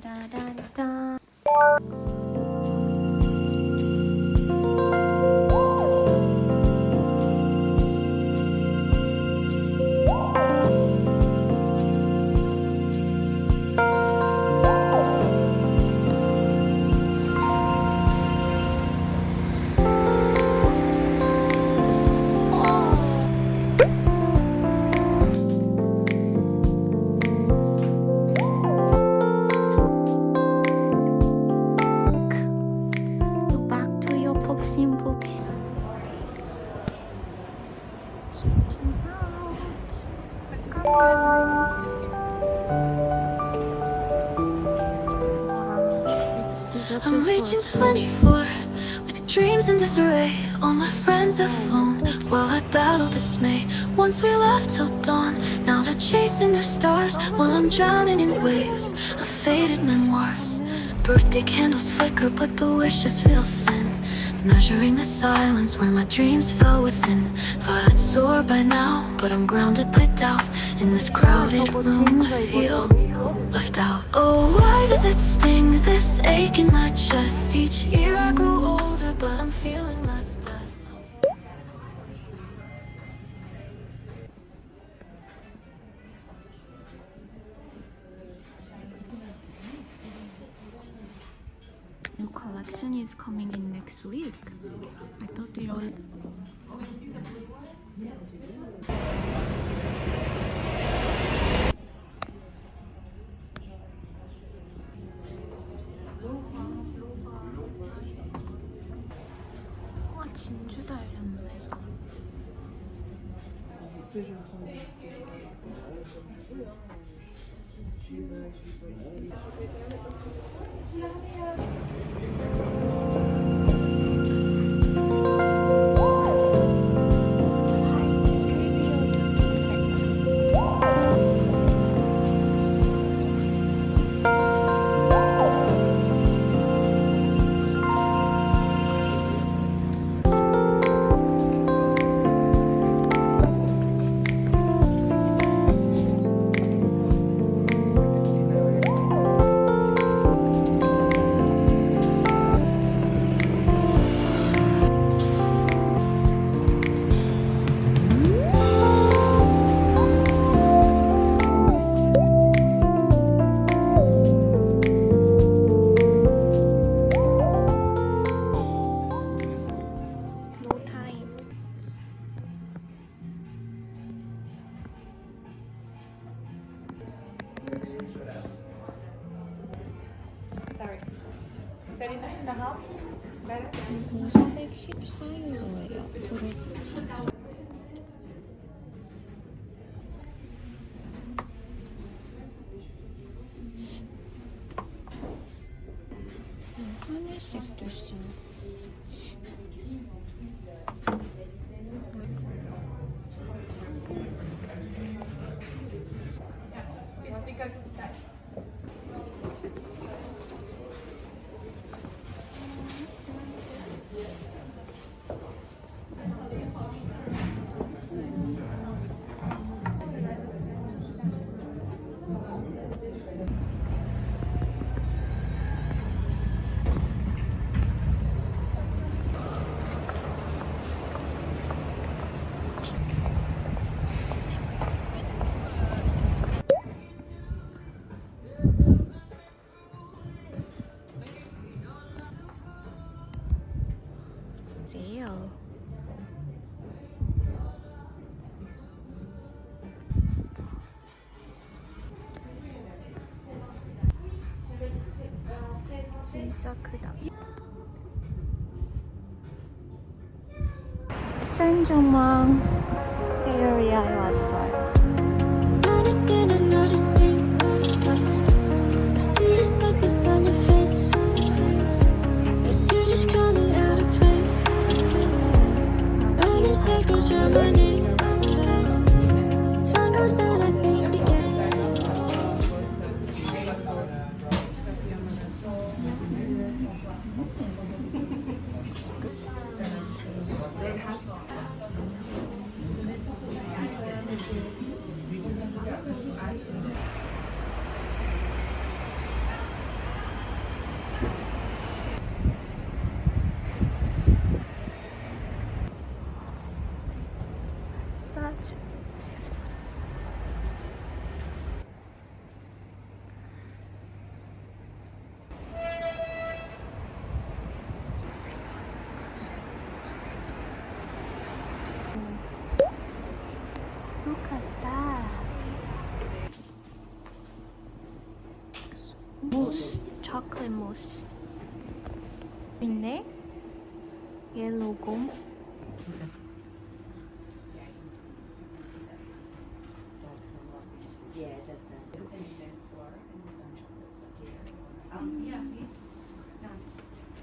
따라란짠. I'm reaching 24 with dreams in disarray. All my friends have flown while I battle dismay. Once we laughed till dawn, now they're chasing their stars while I'm drowning in waves of faded memoirs. Birthday candles flicker but the wishes feel thin, measuring the silence where my dreams fell within. Thought I'd soar by now, but I'm grounded by doubt. In this crowded room I feel left out. Oh, why does it sting, this ache in my chest? Each year I grow older, but I'm feeling less blessed. New collection is coming in next week. I thought it all. 와, 진주 달렸네. 이거 414유로예요. 브릿지. 하늘색도 있어. 보세요. 진짜 크다. 생저망 에리아에 왔어요. Saint-Germain, sun goes down, I think began. 무스, 초콜릿 무스. 있네. 옐로우 곰.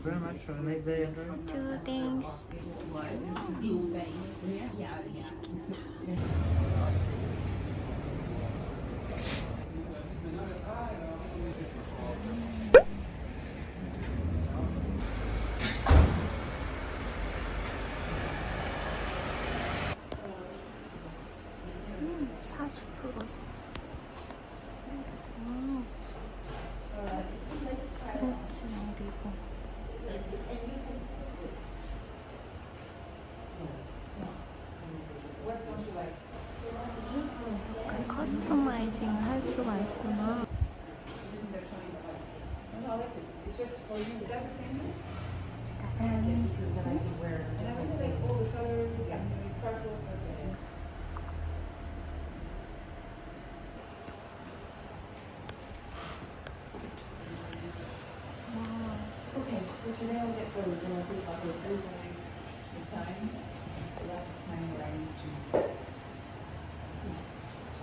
Very much. Have a nice day. Two things. $40. 그렇지, 어디고. 약간 커스터마이징 할 수가 있구나. Okay, for today I'll get those and I'll think about those overlays with time. That's the time that I need to.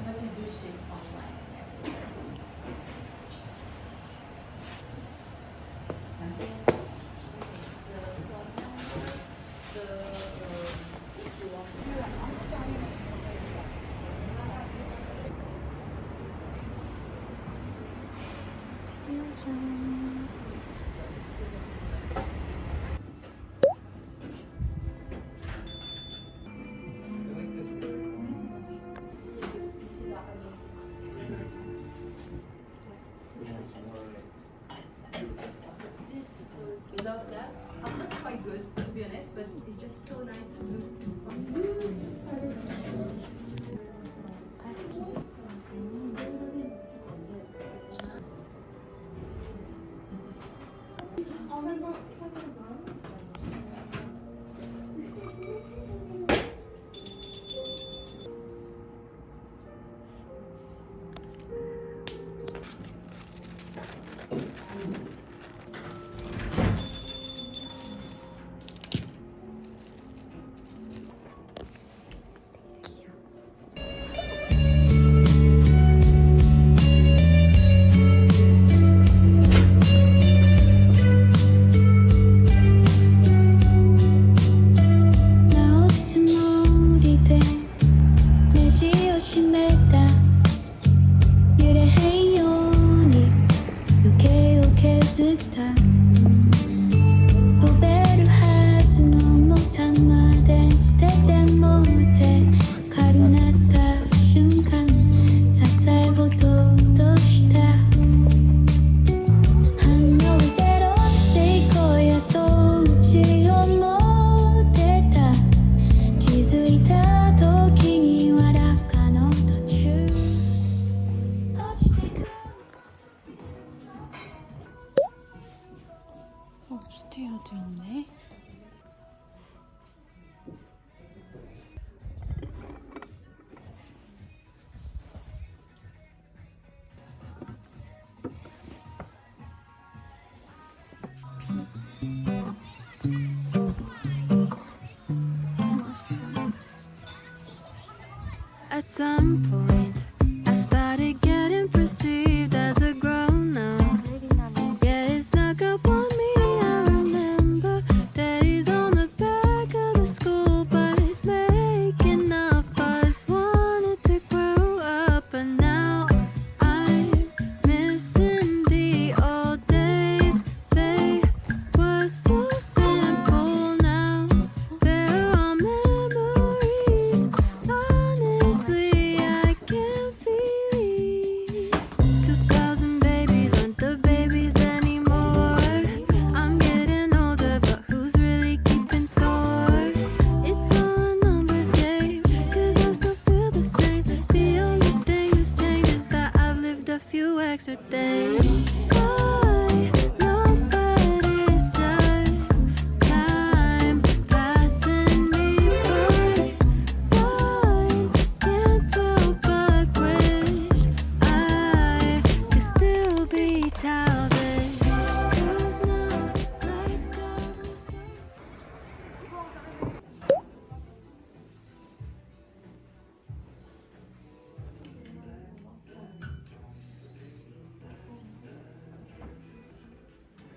But we do ship online samples. Love that. I'm not quite good, to be honest, but it's just so nice to look. 스튜어도 있네. At some point, I started getting perceived as a grown up. Yeah, it snuck up on me. I remember that he's on the back of the school bus, making up us. Wanted to grow up, but now I'm missing the old days. They were so simple. Now they're all memories. Honestly, I can't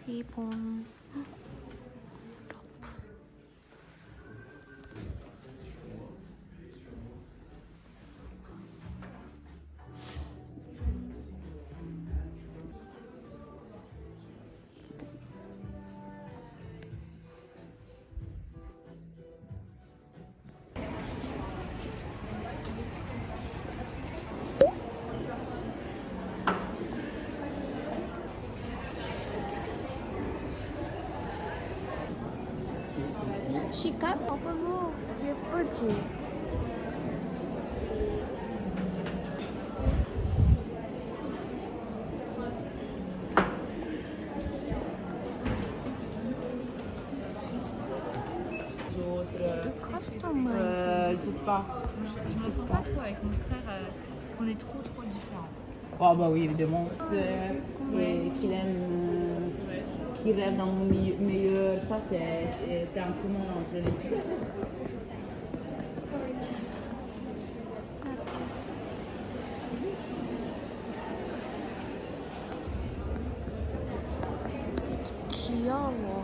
리본 시각? 너무 예쁘지? 커스터마이즈. Ils peuvent pas. Je m'entends pas trop avec mon frère parce qu'on est trop différents. Ah bah oui, évidemment. Et qu'il rêve dans le meilleur, ça c'est un commun entre les deux. 귀여워.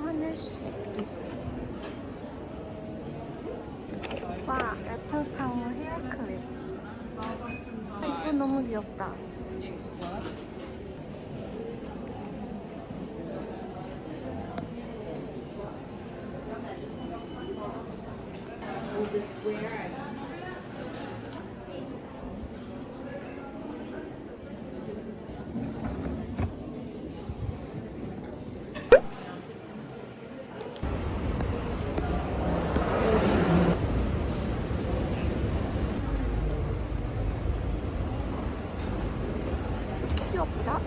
하늘색 리본. 와, 애플타워 헤어클립. 이거 너무 귀엽다. 귀엽다.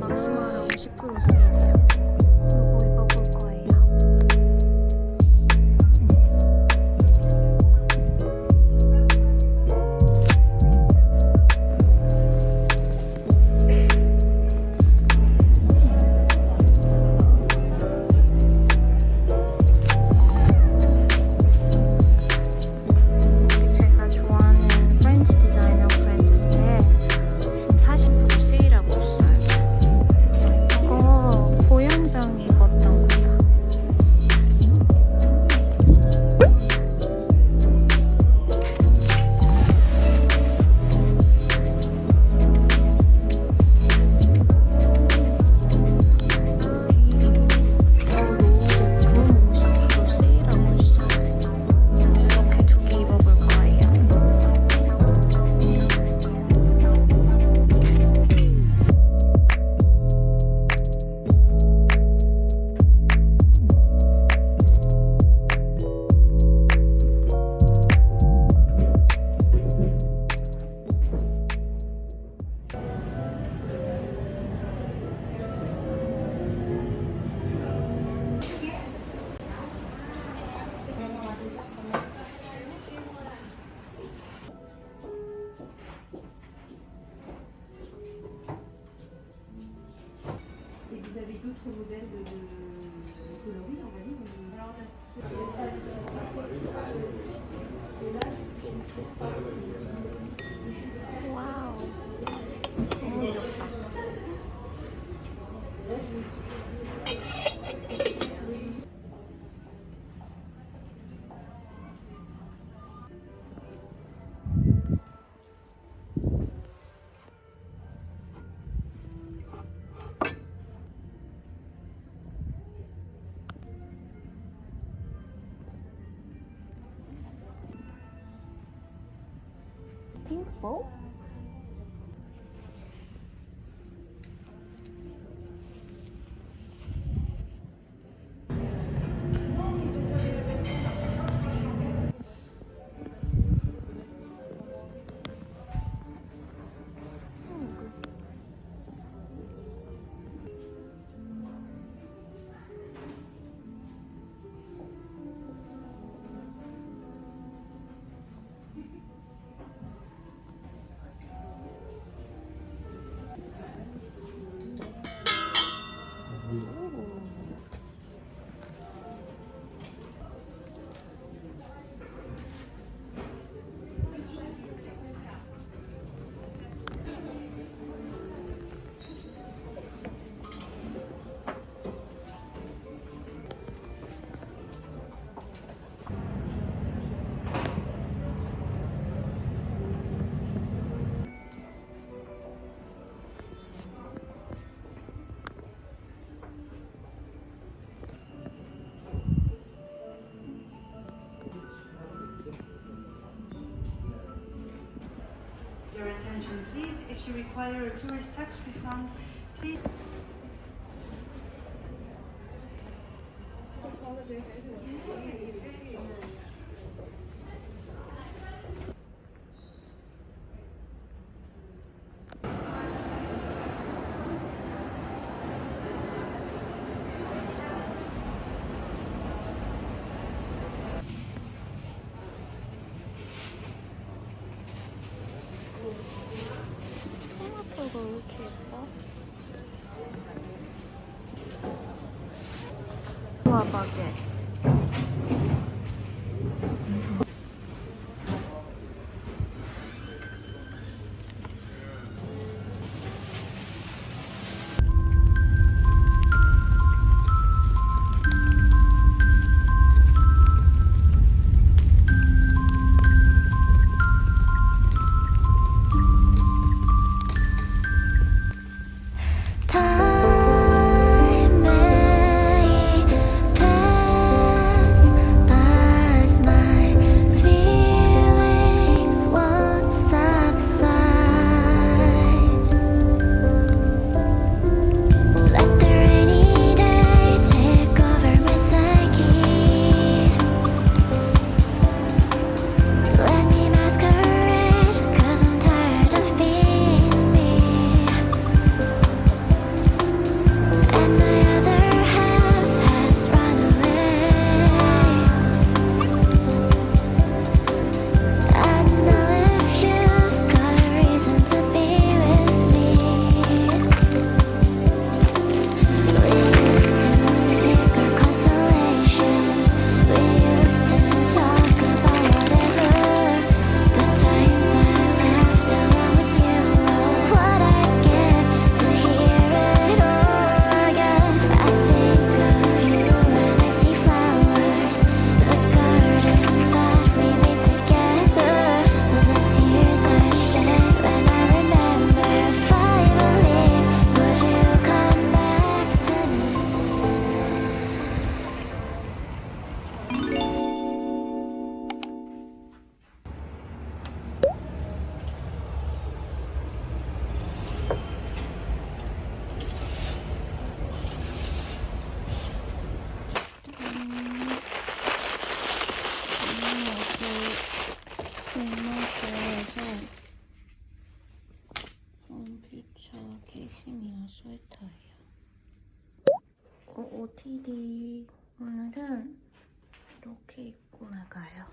막스마로 50% 세일해요. 이거 입어볼 거예요. d'autres modèles de coloris, on va dire. Alors, 와우. 너무 귀엽다. 핑크볼? Your attention please. If you require a tourist tax refund, please. 토마토가 왜 이렇게 예뻐? 와, 바게트. Time may pass, but my feelings won't subside. Let the rainy day take over my psyche. Let me masquerade, 'cause I'm tired of being me. And my other half has run away. I know if you've got a reason to be with me. We used to make our constellations. We used to talk about whatever. The times I laughed along with you. Oh, what I'd give to hear it all again. I think of you when I see flowers. The garden that we made together. The tears I shed when I remember. If I believe, would you come back to me? 퓨처 캐시미어 스웨터예요. OOTD 오늘은 이렇게 입고 나가요.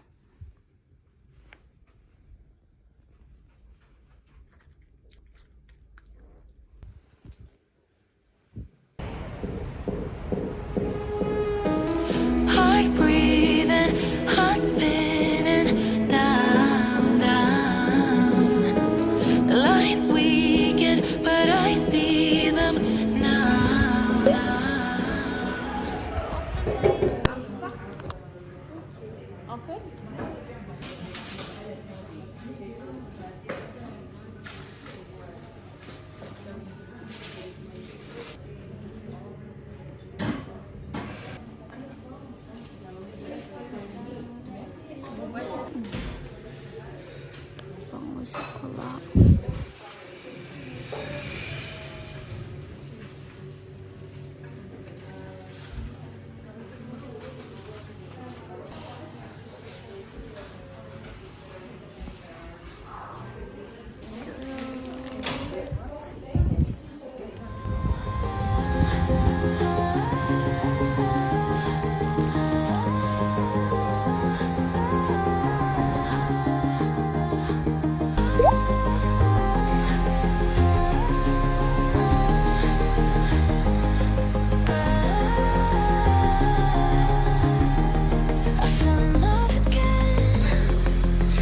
콜라. I fell in love again,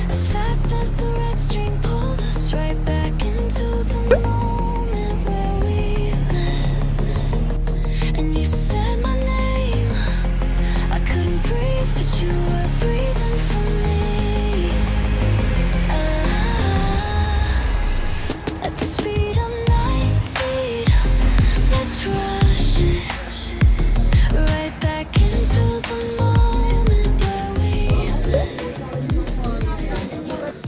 as fast as the red string pulled us right back into the moment where we met. And you said my name, I couldn't breathe, but you were breathing for me. At the speed of 19, let's rush it right back into the moment where we met. And you said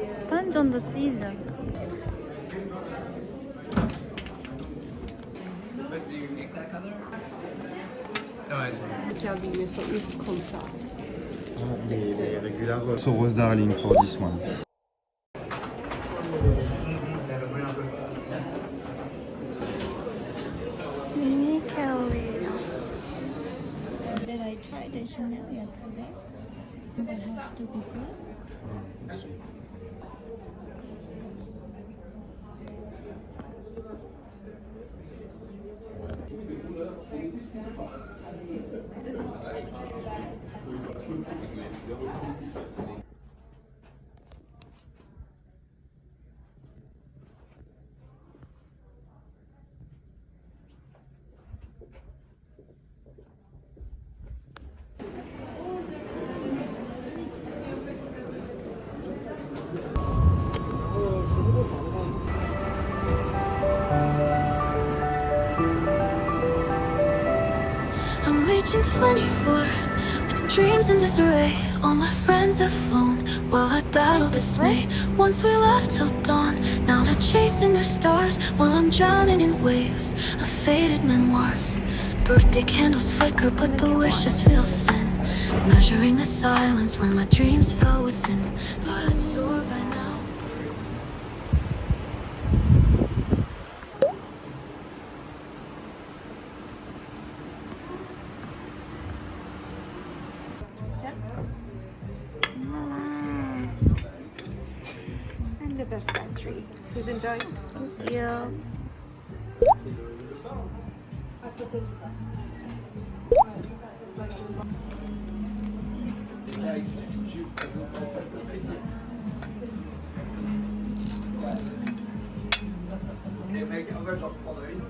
Depends on the season. But do you make that color? Oh, I see. Regardez, sont uniques comme ça. Les régulars. So Rose Darling for this one. Unique. Did I try the Chanel yesterday? It has to be good. I'm reaching 24 with dreams in disarray. All my friends have flown while I battle dismay. Once we laughed till dawn, now they're chasing their stars while I'm drowning in waves of faded memoirs. Birthday candles flicker, but the wishes feel thin. Measuring the silence where my dreams fell within. Thought I'd soar by now. And the best pastry. Please enjoy. Thank you. Okay, make it over top following.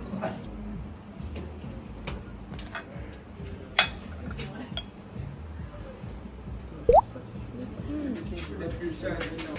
If you're sharing, you know.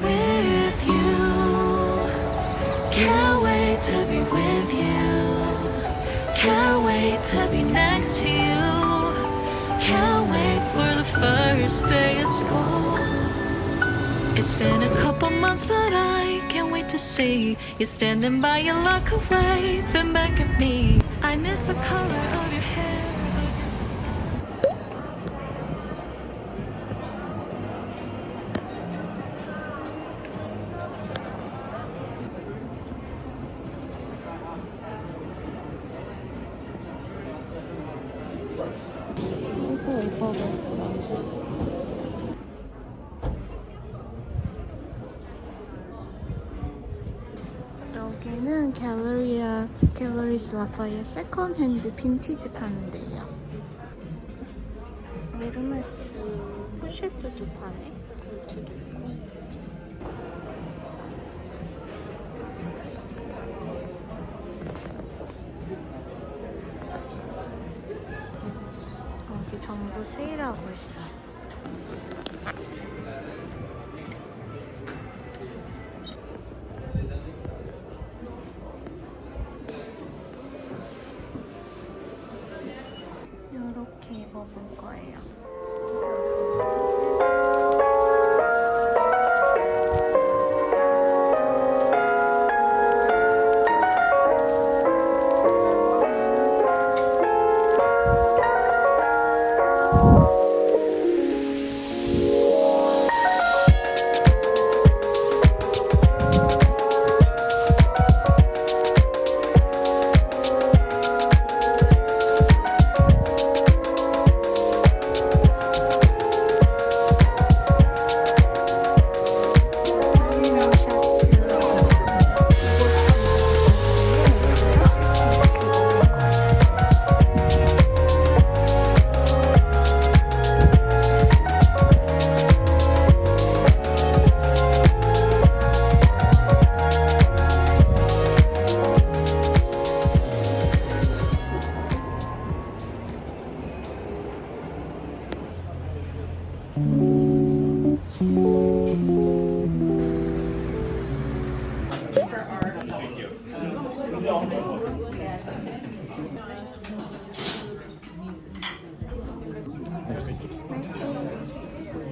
With you, can't wait to be with you. Can't wait to be next to you. Can't wait for the first day of school. It's been a couple months, but I can't wait to see you standing by your locker, waving back at me. I miss the color of your hair against the sun. 이거 예뻐. 여기는 갤러리스 라파의 세컨핸드 빈티지 파는 데예요. 에르메스 포셰트도 파네. 벨트도 있고. 여기 전부 세일하고 있어. 이렇게 입어볼 거예요.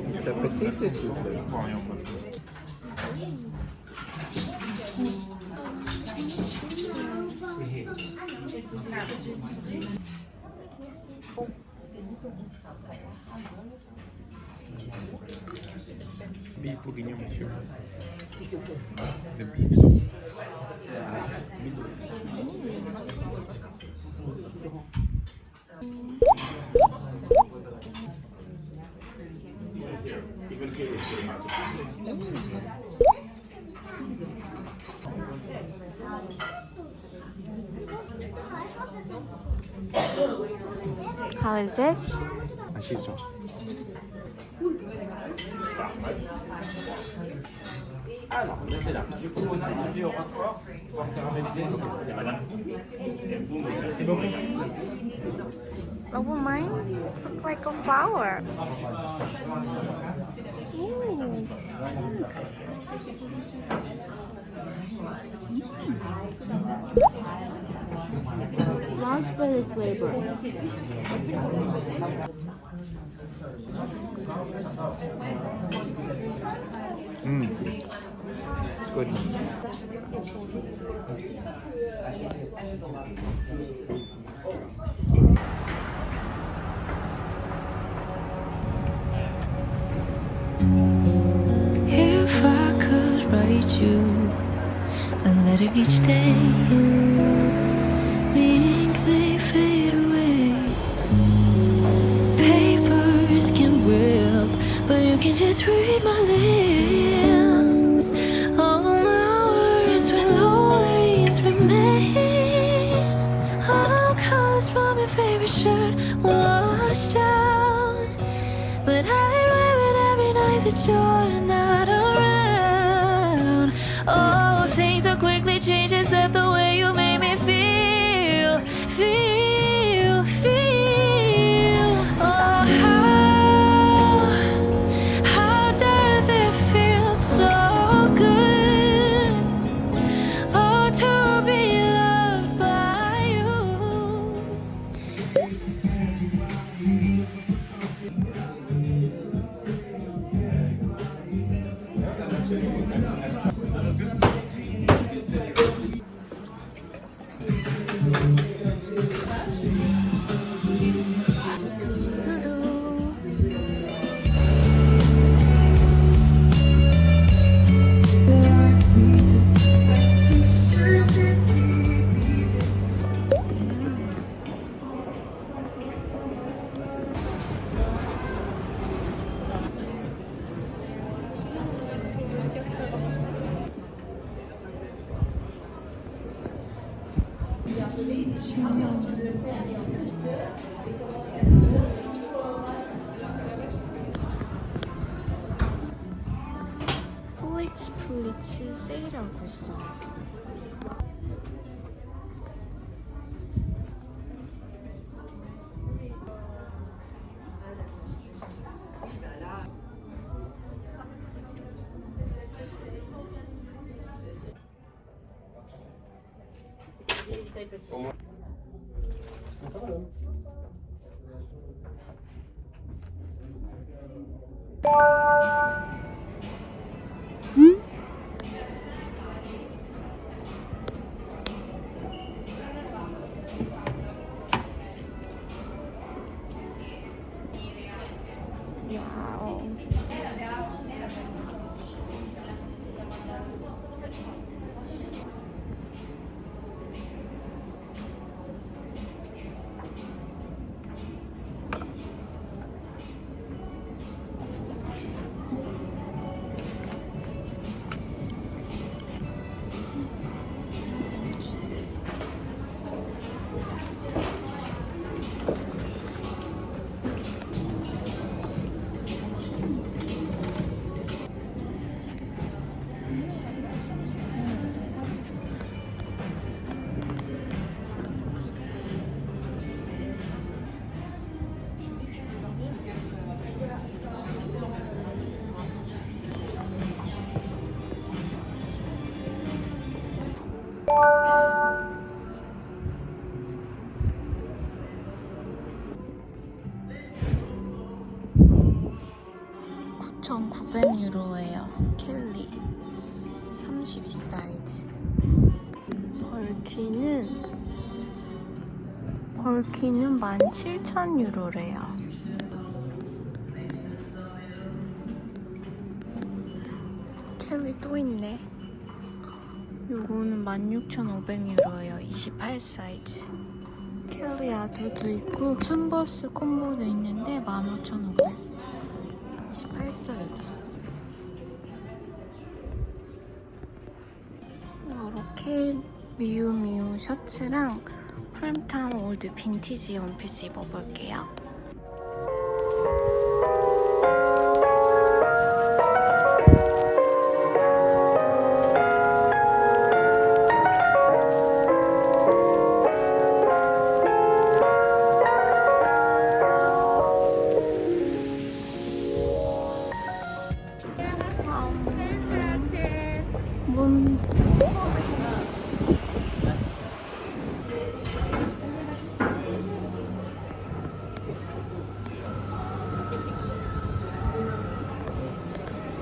It's a potato soup. Beef bourguignon, monsieur. The beef soup. How is it? 맛있어. Oh, mine look like a flower. Ooh. Raspberry flavor. It's good. If I could write you a letter each day, the ink may fade away. Papers can rip, but you can just read my lips. All my words will always remain. All colors from your favorite shirt washed out, but I'd wear it every night that you're not around. Oh, things so quickly change except the way you make me feel. Oh, how does it feel so good? Oh, to be loved by you. 플리츠 세일하고 있어. €9,900예요. 켈리 32 사이즈. 벌키는 17,000유로래요. 켈리 또 있네. 요거는 16,500유로예요. 28 사이즈. 켈리 아두도 있고 캔버스 콤보도 있는데 15,500. 28 사이즈. 이렇게 미우미우 셔츠랑 프림타임 올드 빈티지 원피스 입어볼게요.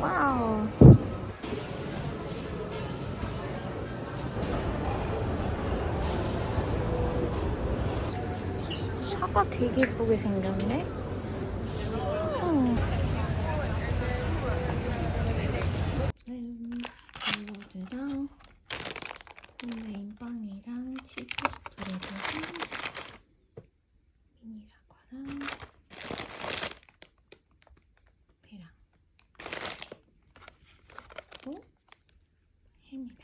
와우. 사과 되게 예쁘게 생겼네. 이거랑 메인빵이랑 치즈 스프레드랑 미니 사과랑 배랑 또 햄이랑.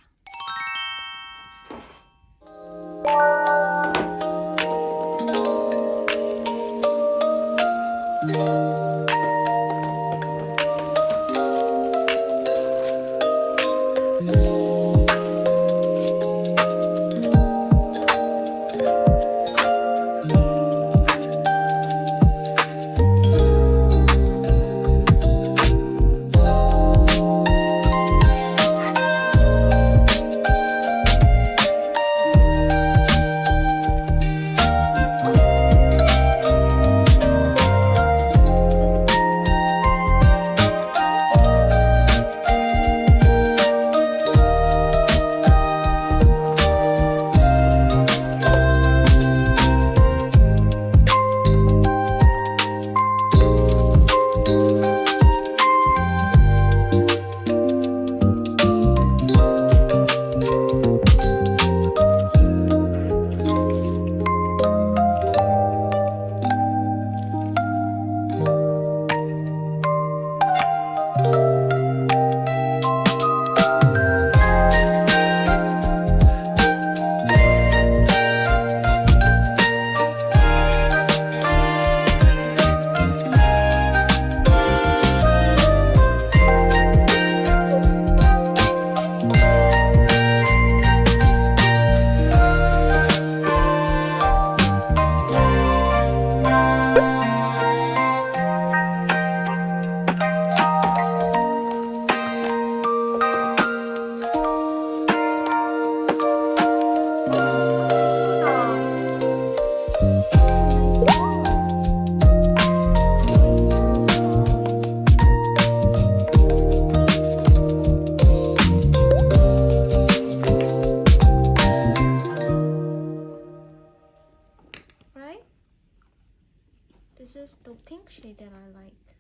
This is the pink shade that I liked.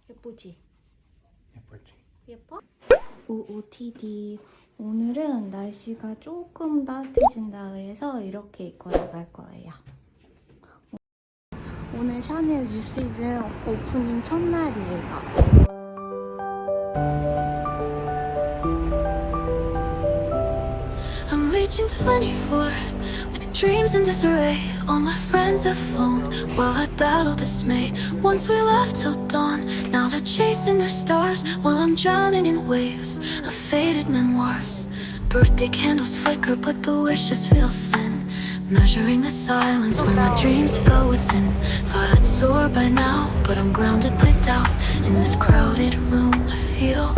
예쁘지? 예쁘지. 예뻐? OOTD. 오늘은 날씨가 조금 따뜻해진다 그래서 이렇게 입고 나갈 거예요. 오늘 샤넬 뉴시즌 오프닝 첫날이에요. I'm reaching 24 with dreams in disarray. All my friends have flown while I battle dismay. Once we laughed till dawn, now they're chasing their stars while I'm drowning in waves of faded memoirs. Birthday candles flicker but the wishes feel thin, measuring the silence where my dreams fell within. Thought I'd soar by now, but I'm grounded by doubt. In this crowded room I feel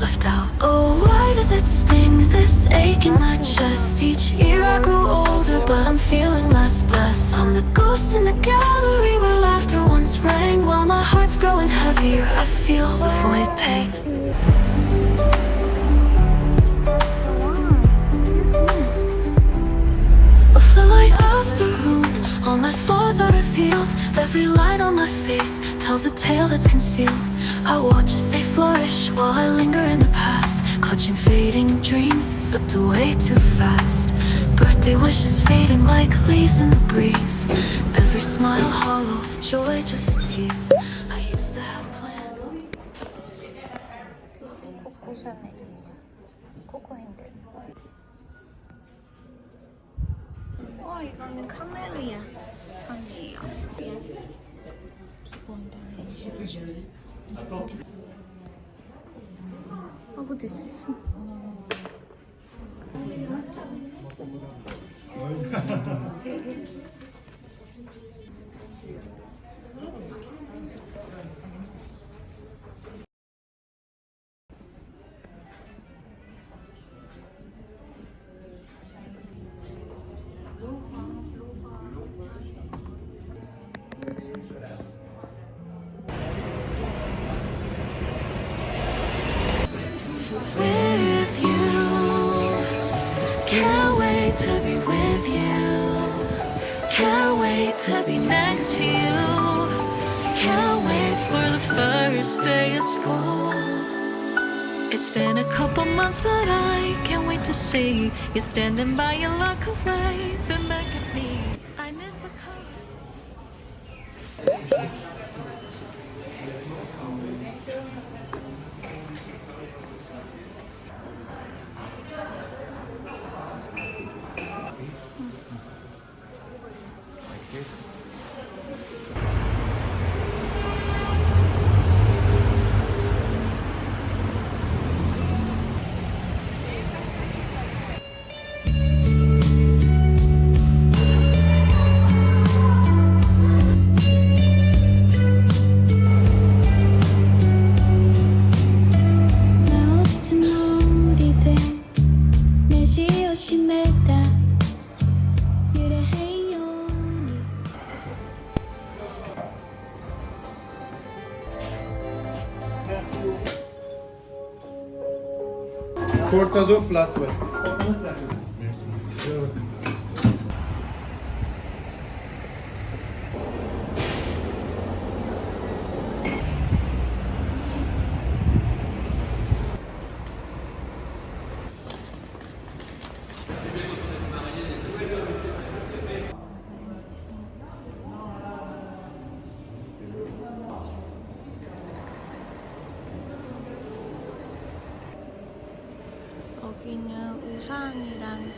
left out. Oh, why does it sting, this ache in my chest? Each year I grow older, but I'm feeling less blessed. I'm the ghost in the gallery where laughter once rang. While my heart's growing heavier, I feel the void pain. Of the light of the room, all my flaws are revealed. Every line on my face tells a tale that's concealed. I watch as they flourish while I linger in the past, clutching fading dreams that slipped away too fast. Birthday wishes fading like leaves in the breeze. Every smile hollow, joy just a tease. I used to have plans. 베이비 코코 샤넬이에요. 코코 핸들. 이거는 카멜리아 상이에요. 기본 다이슈즈. but this is. With you, can't wait to be with you, can't wait to be next to you, can't wait for the first day of school. It's been a couple months but I can't wait to see you standing by your locker waving back at me. I miss the color. Cortado flat white. 여기는 우산이랑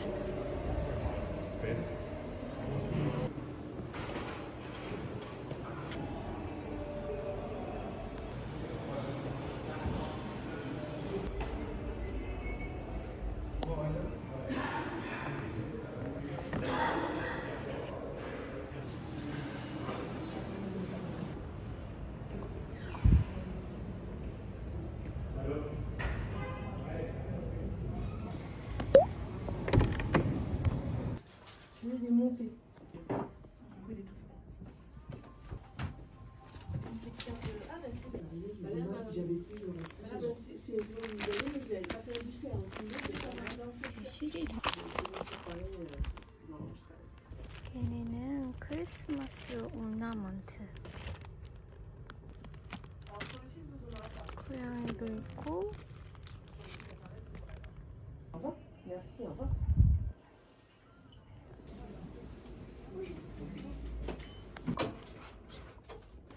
실이 다. 얘네는 크리스마스 크리스마스 ornament. 고양이도 있고.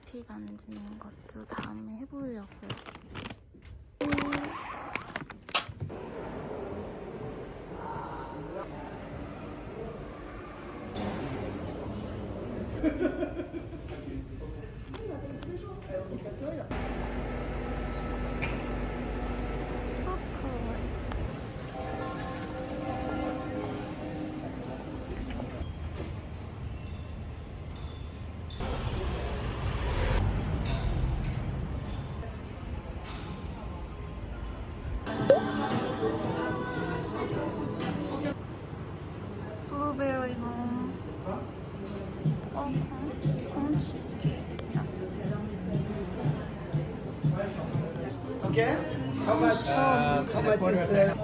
티 만드는 것도 다음에 해보려고요. 블루베리 홈 치즈케이크다. Okay. How much? How much is that?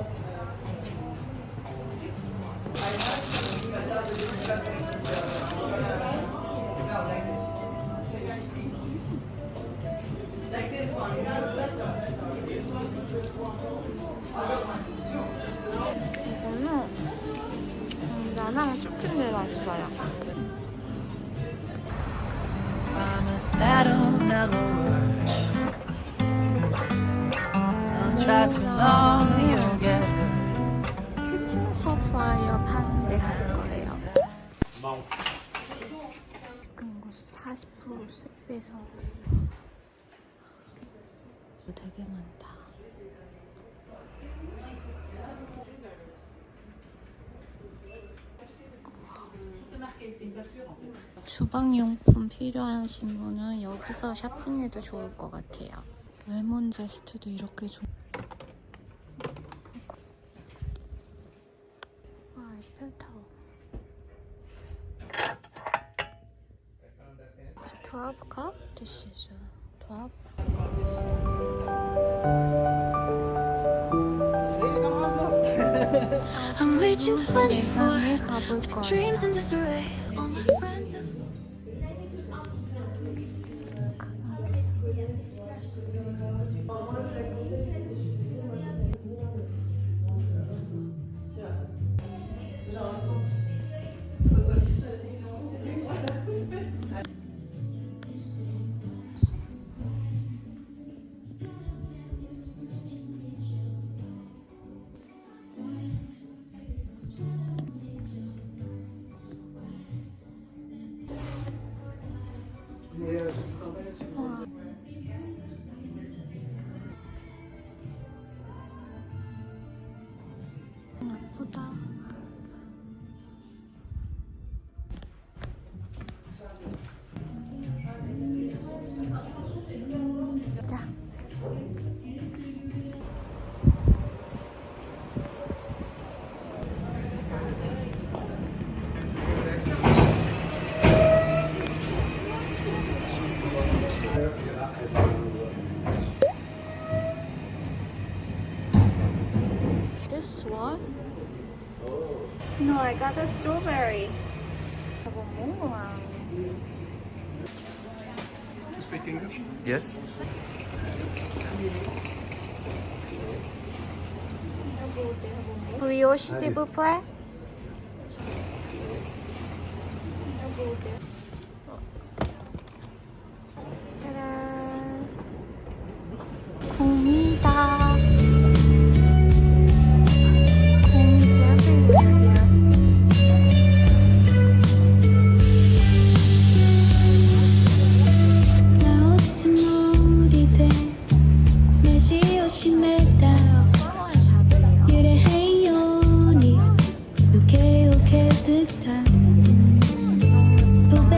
이거는 나랑 치킨 들어있어요. Promise that I'll never worry. I'll try too long, you'll get hurt. 키친 서플라이어 파는 데 갈 거예요. 지금 이거 40% 세일해서 되게 많다. 주방용품 필요하신 분은 여기서 쇼핑해도 좋을 것 같아요. 레몬 제스트도 이렇게 와, 에펠타워. 12 cup? This is 12. I'm reaching 24 예상에 가볼 with 거예요. dreams in disarray. All my friends have 예쁘다. 자. This one? No, I got the strawberry. You speak English? Yes. Brioche, s'il vous plaît. 짜란. 곰이다. 곰이's everywhere here. 나 어디쯤 된 내시 오시메다 플로어 샵이에요. 유래 행연이 두개 오케 스타 도배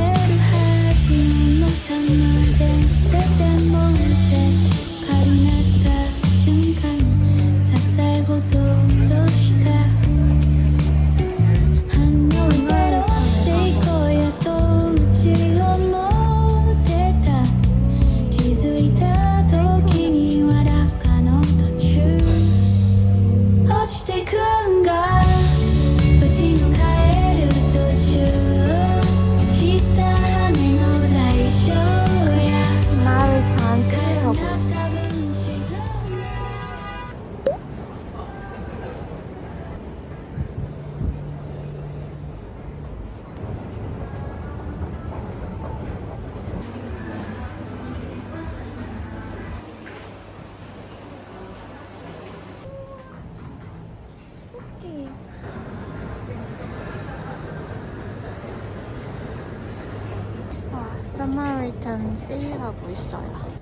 서머리턴 세일하고 있어요.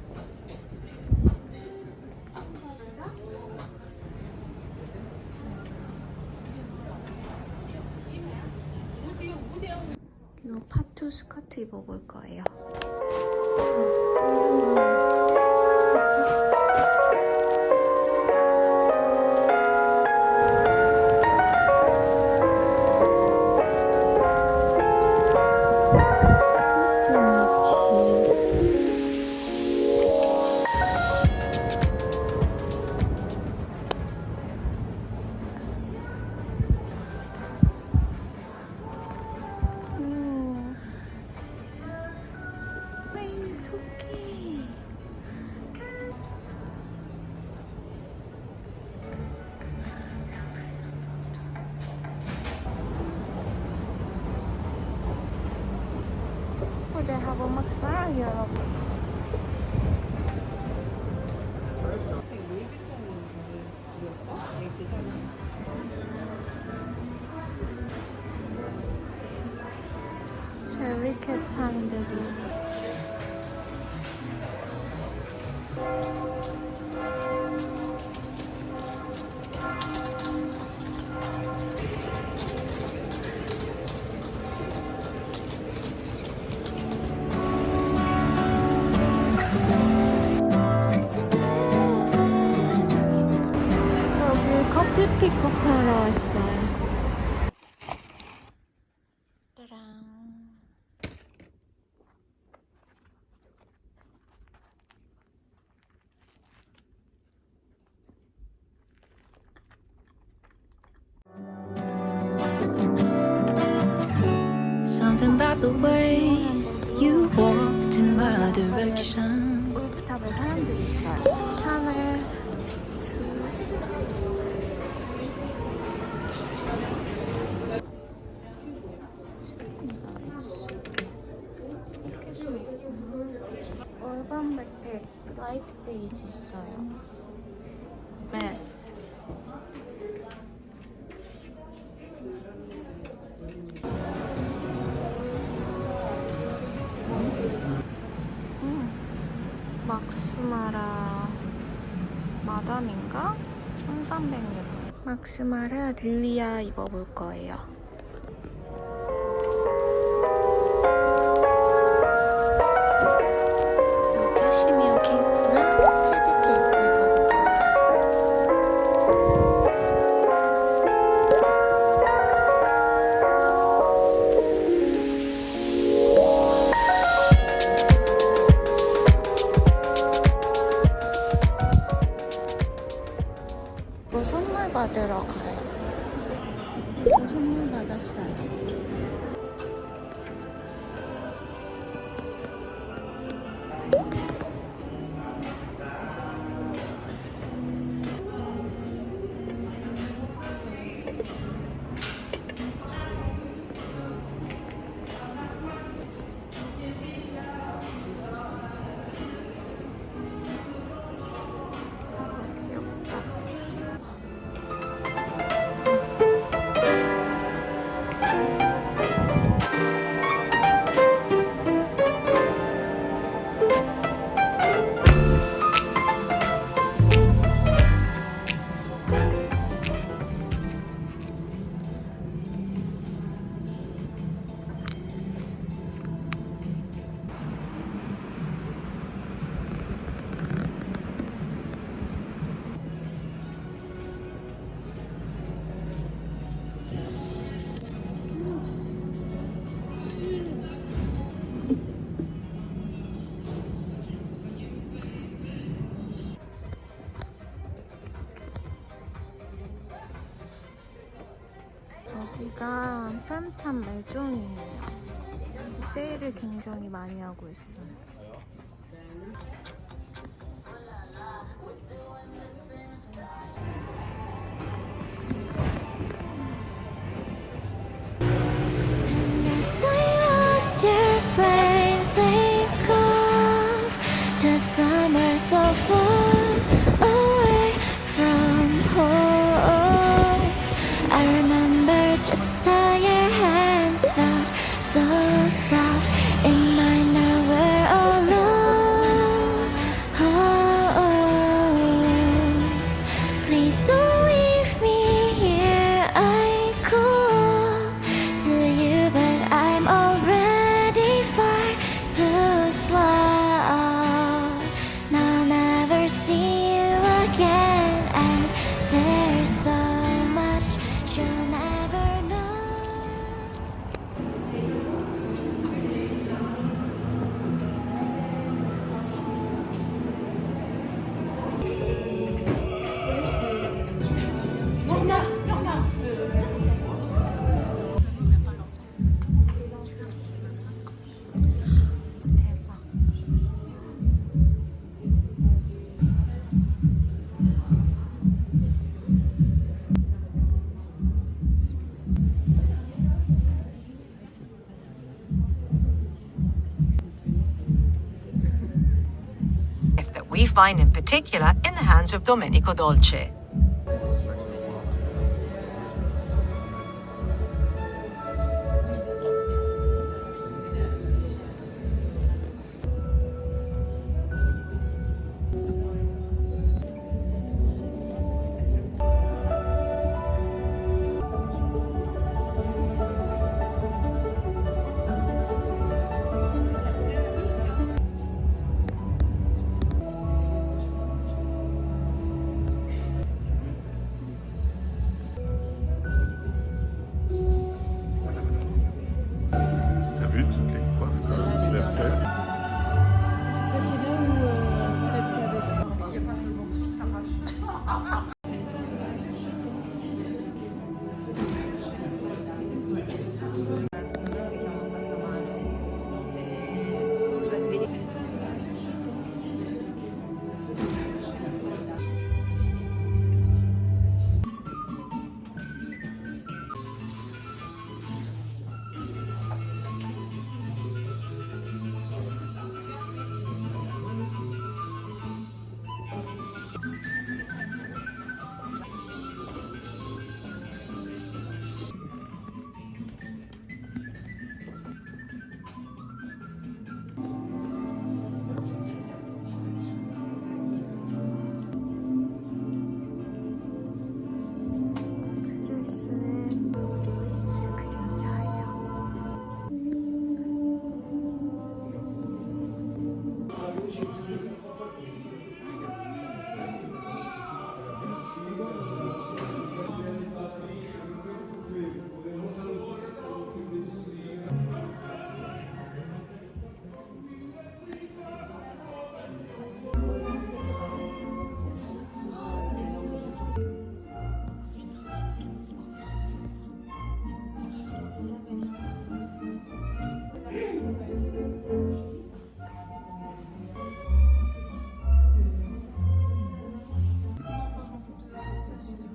이 파투 스커트 입어볼 거예요. they have a Max Mara here. 젤리캣 파는 데도 있어. 여기 커피 픽업하러 왔어요. Something about the way you walked in my direction. 울프탑에 사람들이 있어요. 샤넬 얼반 백팩 라이트 베이지 있어요. 메스. 막스마라 마담인가? 1300유로. 막스마라 릴리아 입어볼 거예요. 캐시미어 케이프랑 테디 케이프 입어볼 거예요. 이거 선물 받으러 가요. 이거 선물 받았어요. 귀엽다. 여기가 프람탑 매종이에요. 세일을 굉장히 많이 하고 있어요. Just how your hands felt so soft in mine now. we find in particular in the hands of Domenico Dolce. La butte, ok. Quoi? Je l'ai refait. 트루스의 루이스 그림자예요.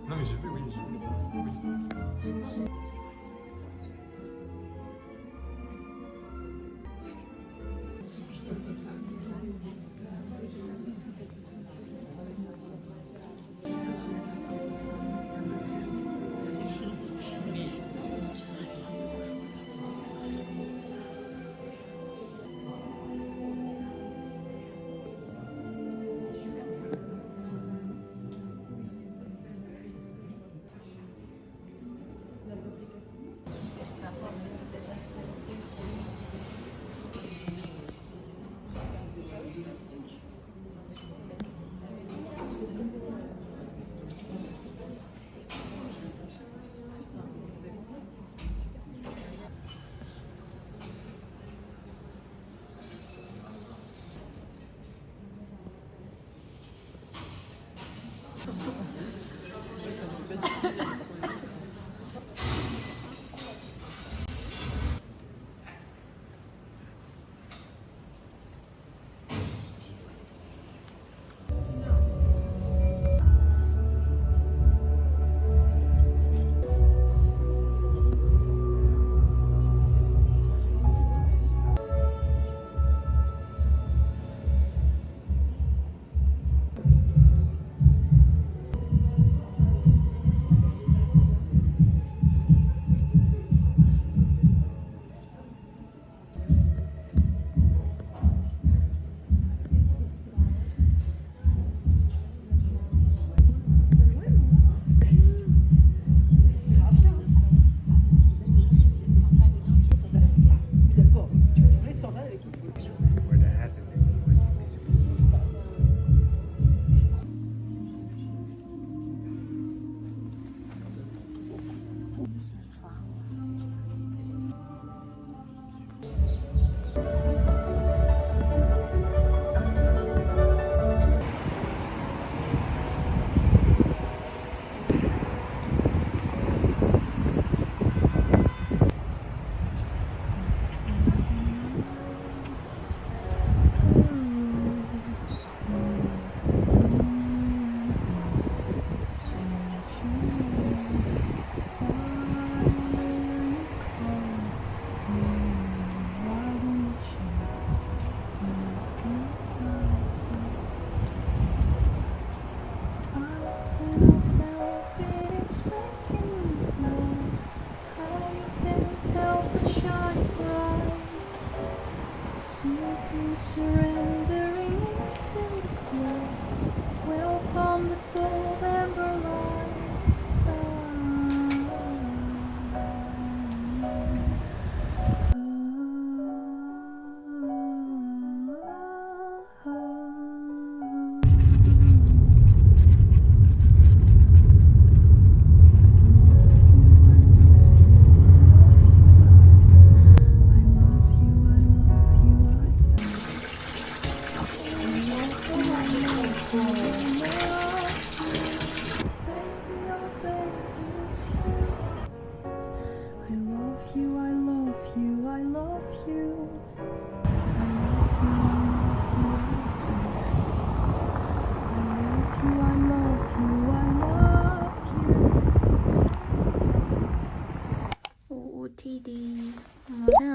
Non mais j'ai vu, oui.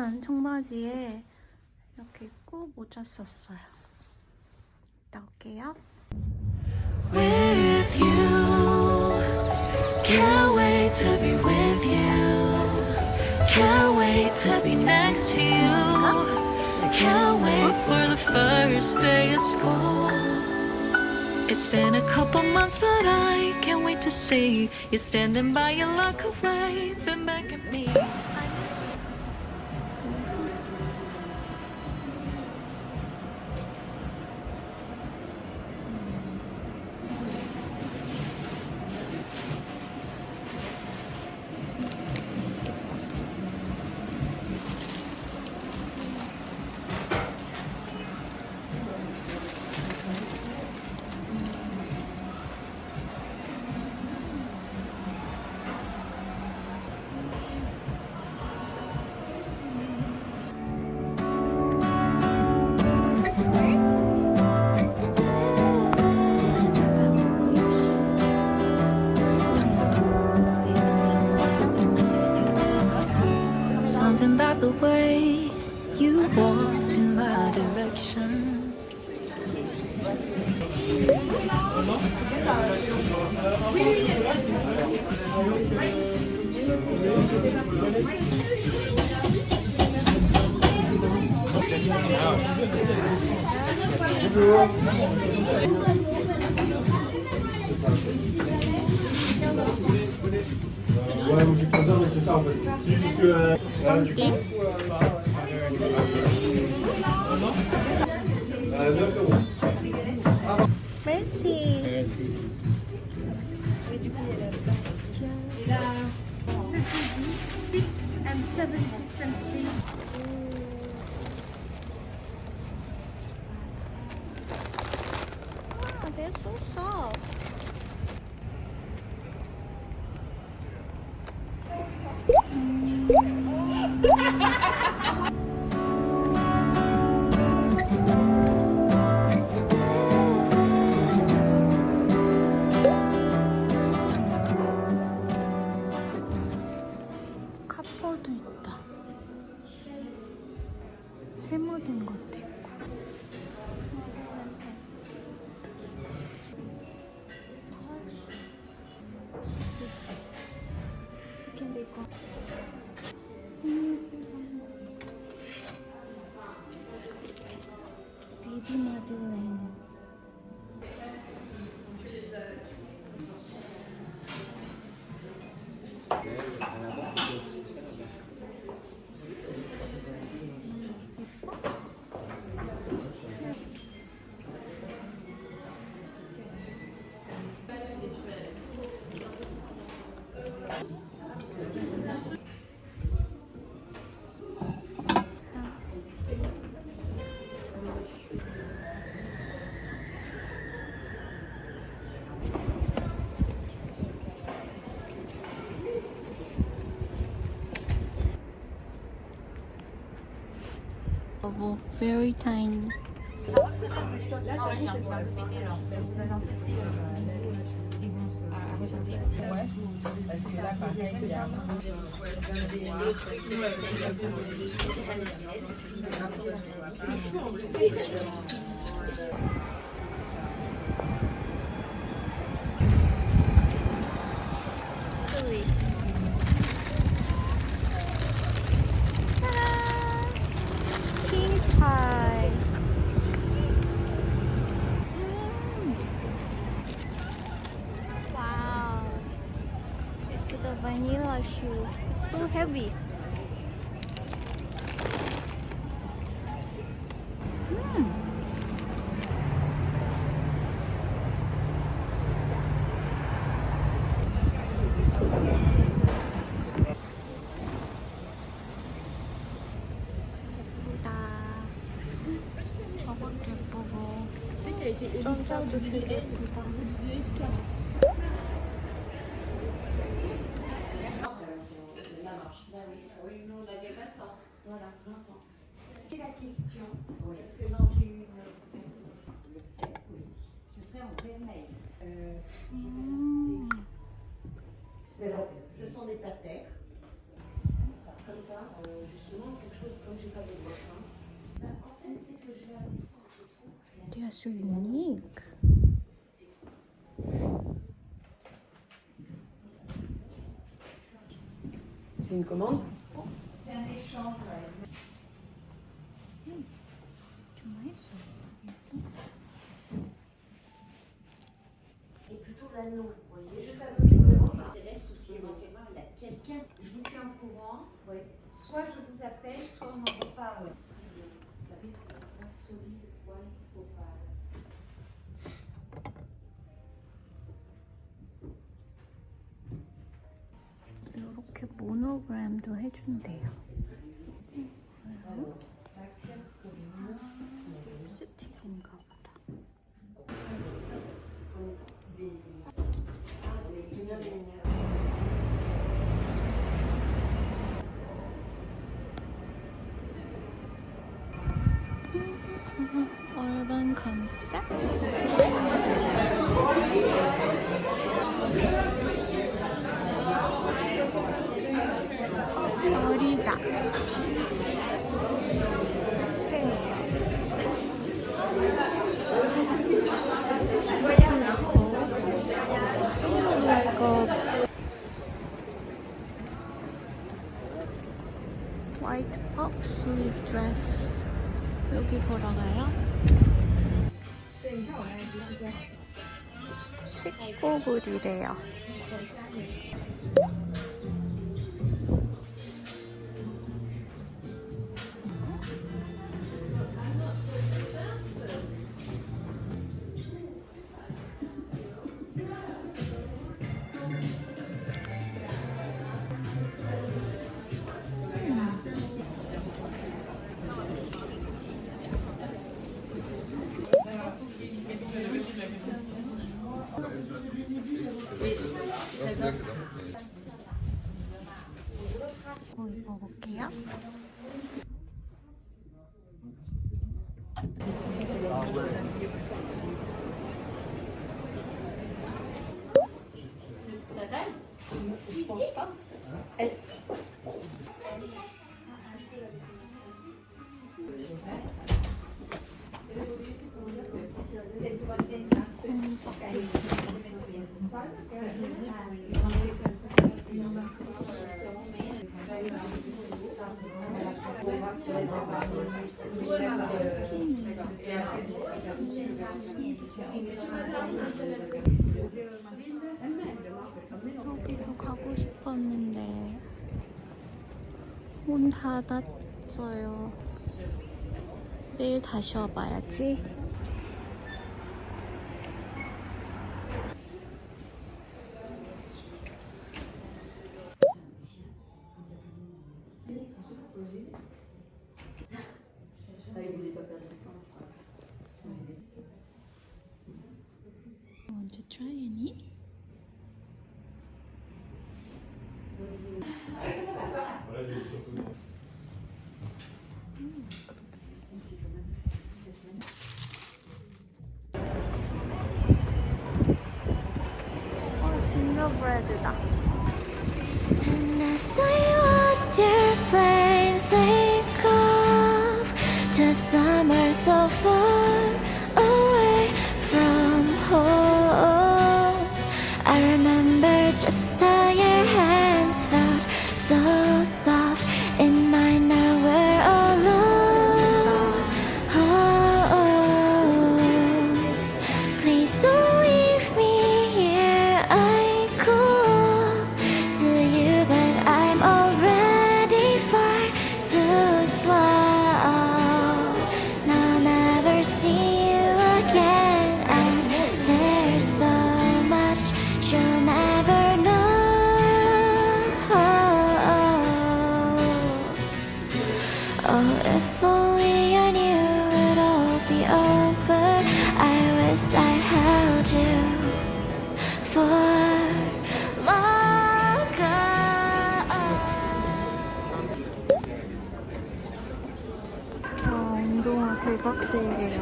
핑크한 청바지에 이렇게 입고 모자 썼어요. 이따 올게요. With you, can't wait to be with you. Can't wait to be next to you. Can't wait for the first day of school. It's been a couple months, but I can't wait to see you standing by your locker, waving back at me. Something about the way you walked in my direction. Ouais, moi j'ai pas besoin, mais c'est ça en fait. C'est juste que. Something. 9 euros. Merci. Et là, 6 and 7 cents please. Ah, they're so soft. 카퍼도 있다. 세모된 것도 있고. 비비 마들렌. Very tiny. King's pie. Wow. It's the vanilla shoe. It's so heavy. 예쁘다. 저것도 예쁘고. 전자도 되게 예쁘다. C'est la question. Parce que non, j'ai eu une. Ce serait en vermeil. Ce sont des patères. Comme ça, justement, quelque chose so unique. C'est une commande? C'est un échange. 좀 맛있어. Et plutôt l'anneau. C'est juste un peu différent. M'intéresse aussi éventuellement à quelqu'un. Je vous tiens au courant. Oui. Soit je vous appelle, soit on en reparle. Ça fait un solide white opale. 이렇게 모노그램도 해준대요. 스틱인가 보다. 얼반 컨셉? 별이다. 화이트 팝 슬리브 드레스. 여기 보러 가요? 19불이래요. 입어볼게요. 여기도 가고 싶었는데 문 닫았어요. 내일 다시 와봐야지. Want to try any? 징거브레드다. And as I watched your plane take off to somewhere so far away from home, I remember just how your hands felt so soft in mine. Now we're alone. Please don't leave me here. I call to you, but I'm already far too slow. I'll never see you again, and there's so much you'll never know. Oh, if only I knew it'd all be over. I wish I held you for longer. 운동화 대박 세일이에요.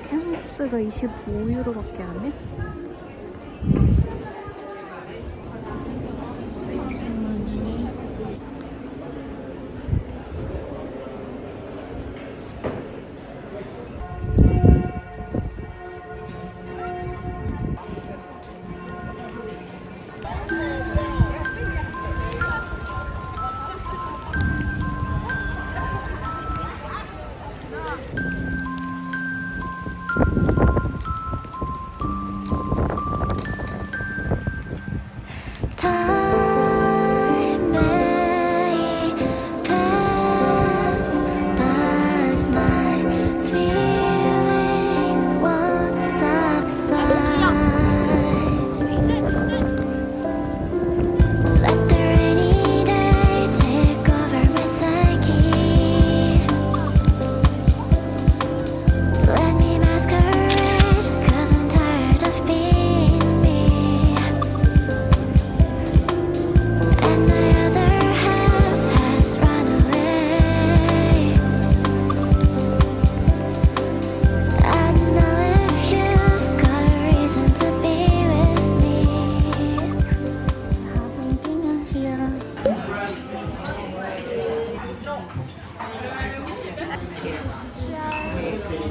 캔버스가 25유로밖에 안 해? 세이즈만이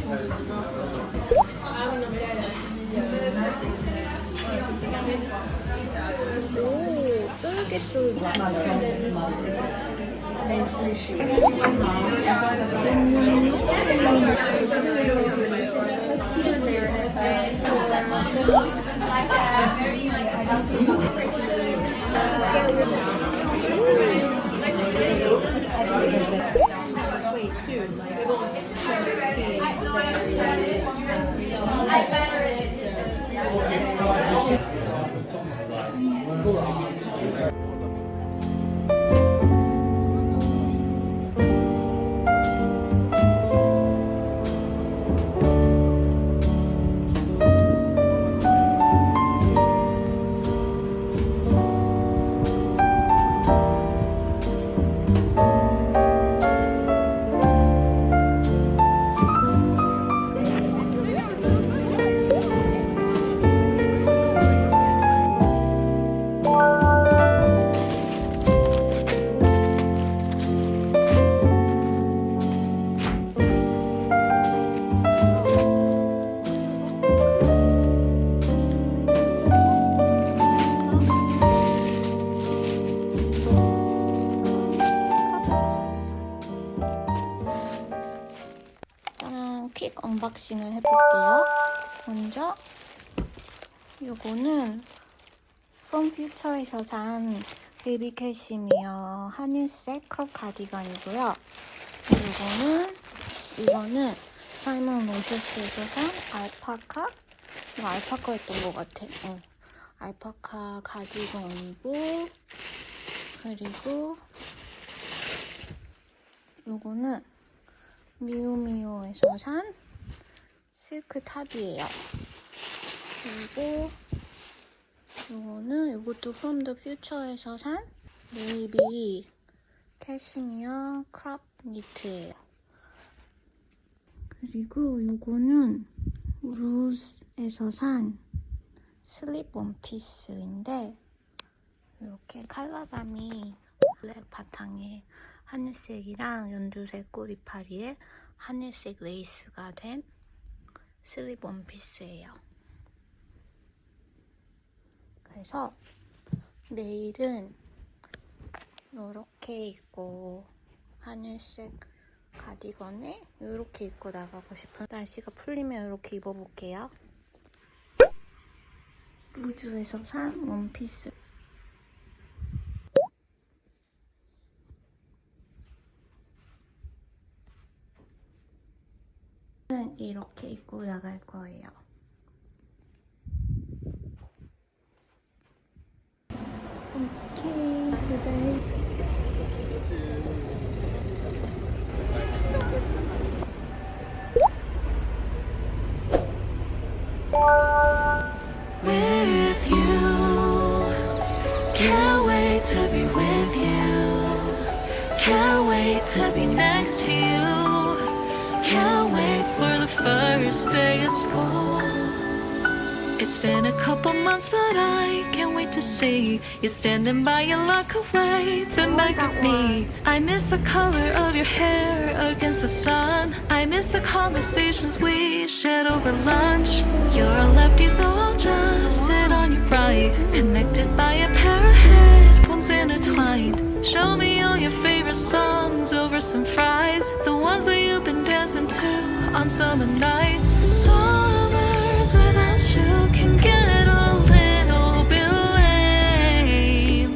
오, 쫄깃쫄깃. 퀵 언박싱을 해볼게요. 먼저 요거는 폼 퓨처에서 산 베이비 캐시미어 하늘색 크롭 가디건이고요. 이거는 사이먼 로셔스에서 산 알파카? 이거 알파카였던 것 같아. 알파카 가디건이고, 그리고 요거는 미우미우에서 산 실크 탑이에요. 그리고 요것도 From the Future에서 산 네이비 캐시미어 크롭 니트예요. 그리고 요거는 루즈에서 산 슬립 원피스인데 이렇게 컬러감이 블랙 바탕에 하늘색이랑 연두색 꼬리파리에 하늘색 레이스가 된 슬립 원피스예요. 그래서 내일은 이렇게 입고 하늘색 가디건에 이렇게 입고 나가고 싶어요. 날씨가 풀리면 이렇게 입어볼게요. 루즈에서 산 원피스. 이렇게 입고 나갈 거예요. 오케이, today. With you, can't wait to be with you, can't wait to be next to you, can't wait for the first day of school. It's been a couple months, but I can't wait to see you standing by your locker, waving back at me. I miss the color of your hair against the sun. I miss the conversations we shared over lunch. You're a lefty, so I'll just sit on your right, connected by a pair of headphones intertwined. Show me all your favorite songs over some fries, the ones that you've been dancing to on summer nights. Summers without you can get a little bit lame.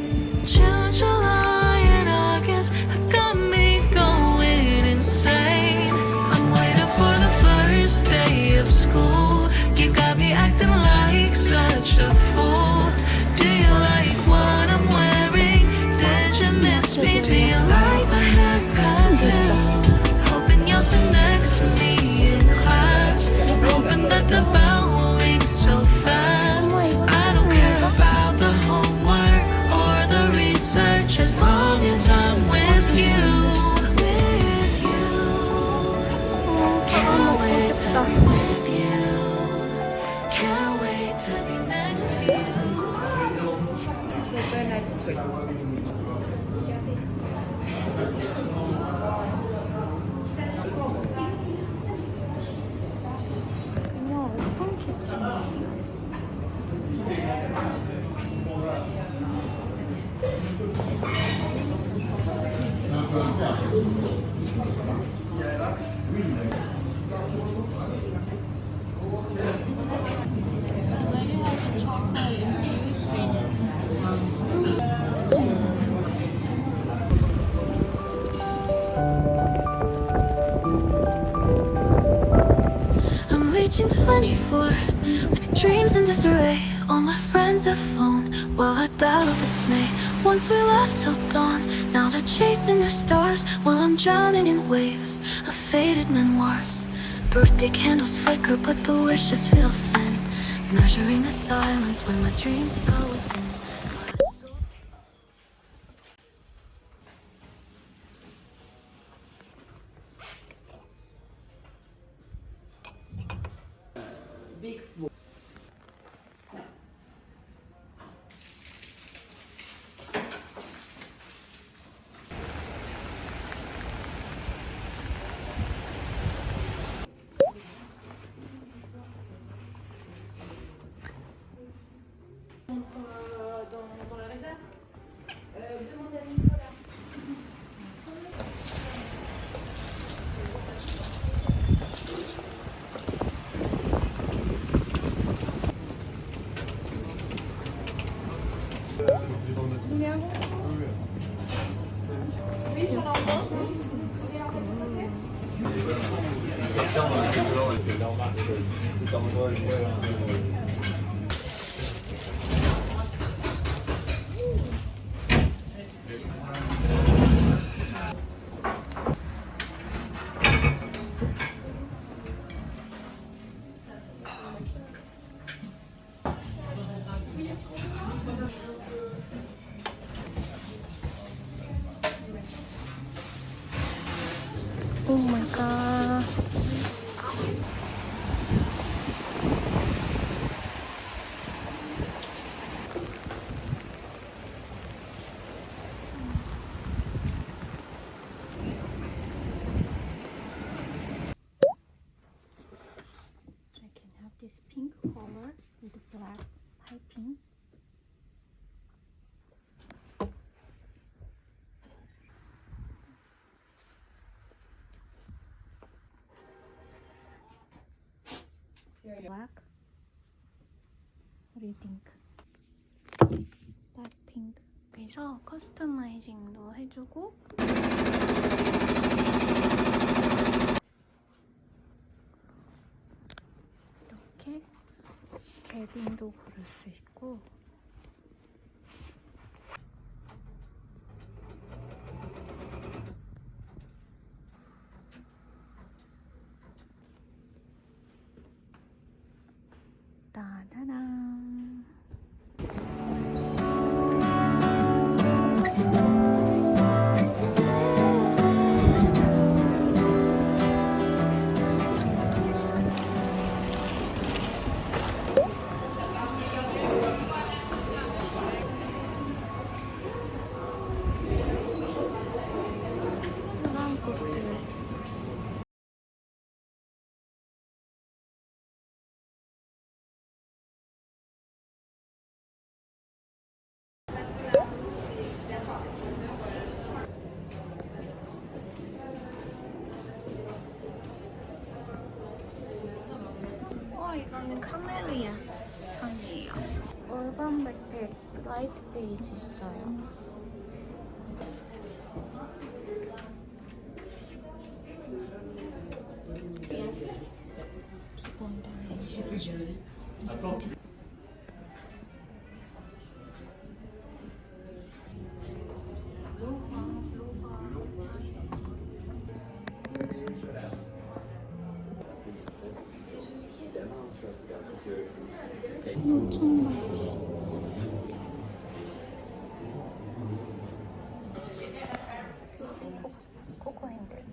June, July, and August have got me going insane. I'm waiting for the first day of school. You got me acting like such a fool. Do you like what I'm wearing? Did you miss me? Do you like my haircut too? Hoping you'll sit next to me in class, hoping that the bell will ring so fast. I don't care about the homework or the research as long as I'm with you. With you, can't wait to be with you, can't wait to be next to you. reaching 24 with dreams in disarray. All my friends have flown while I battle dismay. Once we laughed till dawn, now they're chasing their stars while I'm drowning in waves of faded memoirs. Birthday candles flicker but the wishes feel thin, measuring the silence when my dreams fell within. 오 마이 갓. I can have this pink color with black piping. Black. What do you think? Black pink. 그래서 커스터마이징도 해주고 이렇게 베딩도 고를 수 있고 따라란. 이런 것들. 이거는 카멜리아 상이에요. 올밤 백팩 라이트 베이지 있어요. 기본 다인 슈즈. 엄청 많지. 베이비 코코 핸들.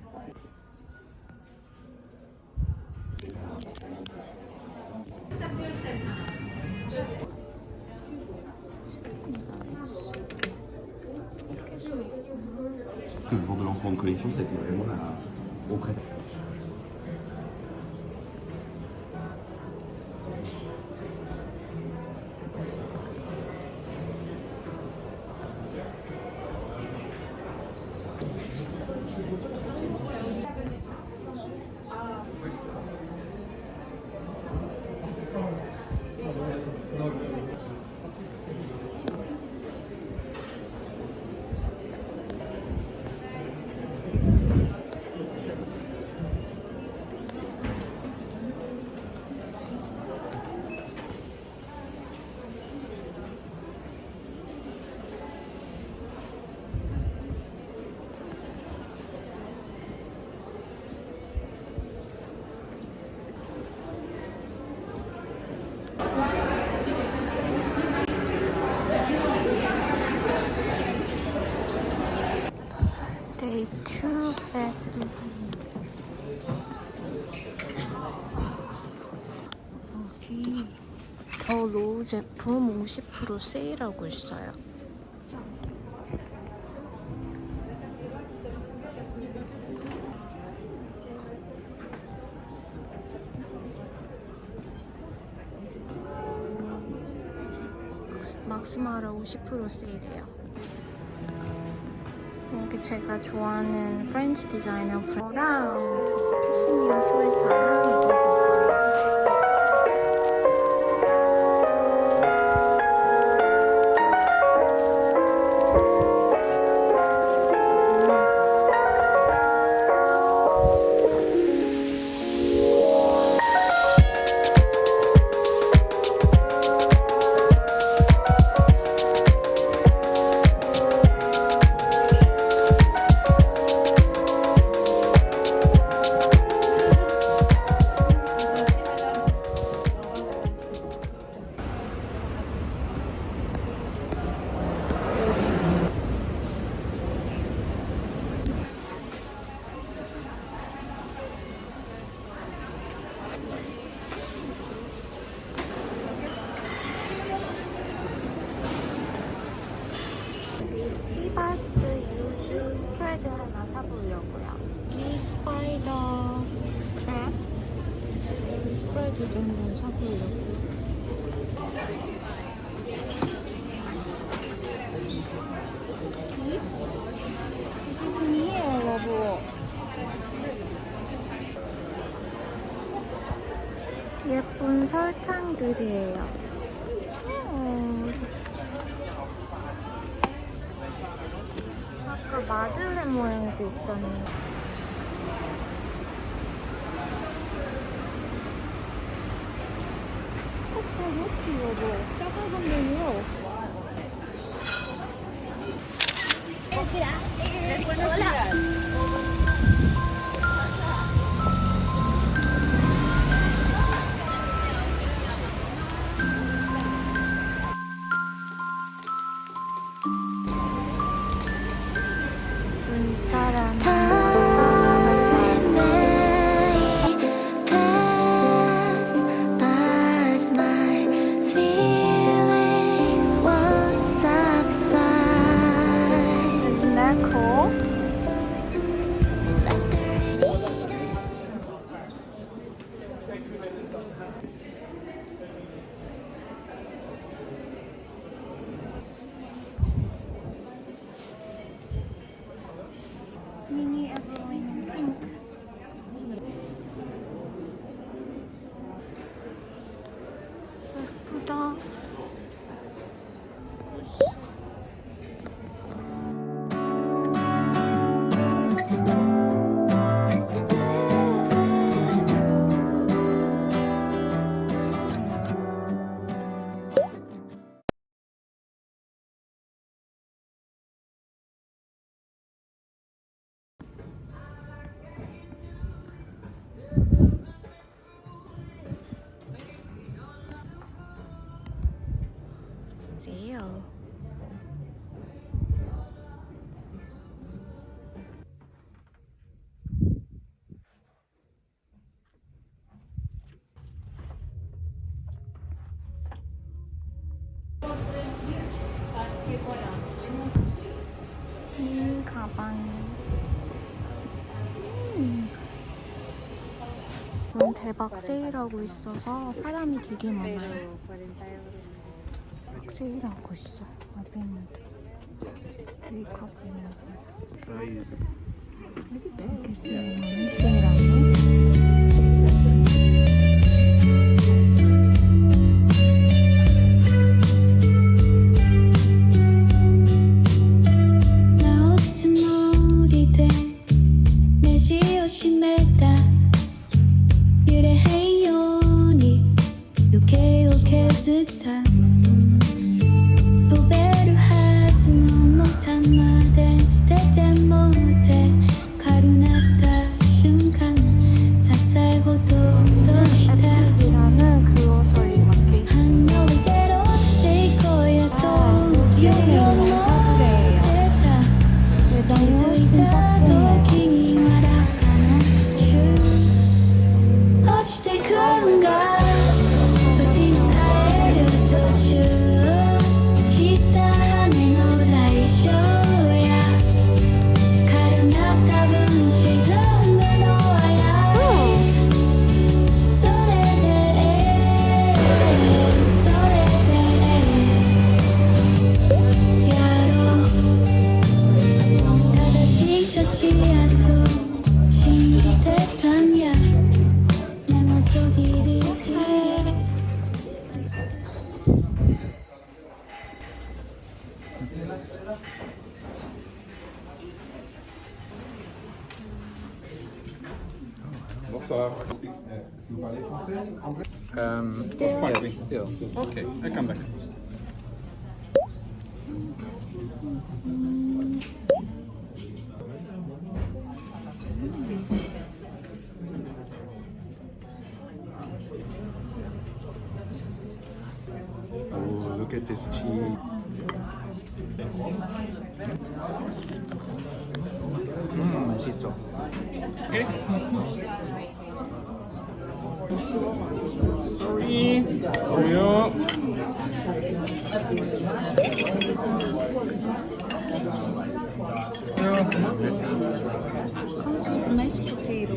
Le jour de lancement de collection, ça a été vraiment la... auprès. 2 bedroom. 여기 더 로우 제품 50% 세일하고 있어요. 막스마라 50% 세일해요. 여기 제가 좋아하는 프렌치 디자이너 브라랑 캐시미어 스웨터랑 입어볼 거예요. 시바스 유주 스프레드 하나 사보려고요. 이 스파이더 크랩 스프레드도 한번 사보려고요. This is me, 여러분. 예쁜 설탕들이에요. 아까 마들렌 모양도 있었네. 코코넛이 여보 싸가방면이요. 눈사람 Isn't that cool? 미니 에버웨이는 핑크. 예쁘다. 보세요. 가방. 대박 세일하고 있어서 사람이 되게 많아요. 막 세일하고 있어. 아베누드 메이크업 되게 세일하네. 때 못해 가루 났다 순간 Bonsoir. Est-ce que vous parlez français? Anglais? Je parle avec still. Okay, I come back. Oh, look at this cheese. 맛있어. Okay. Sorry. Oreo. Comes with mashed potato.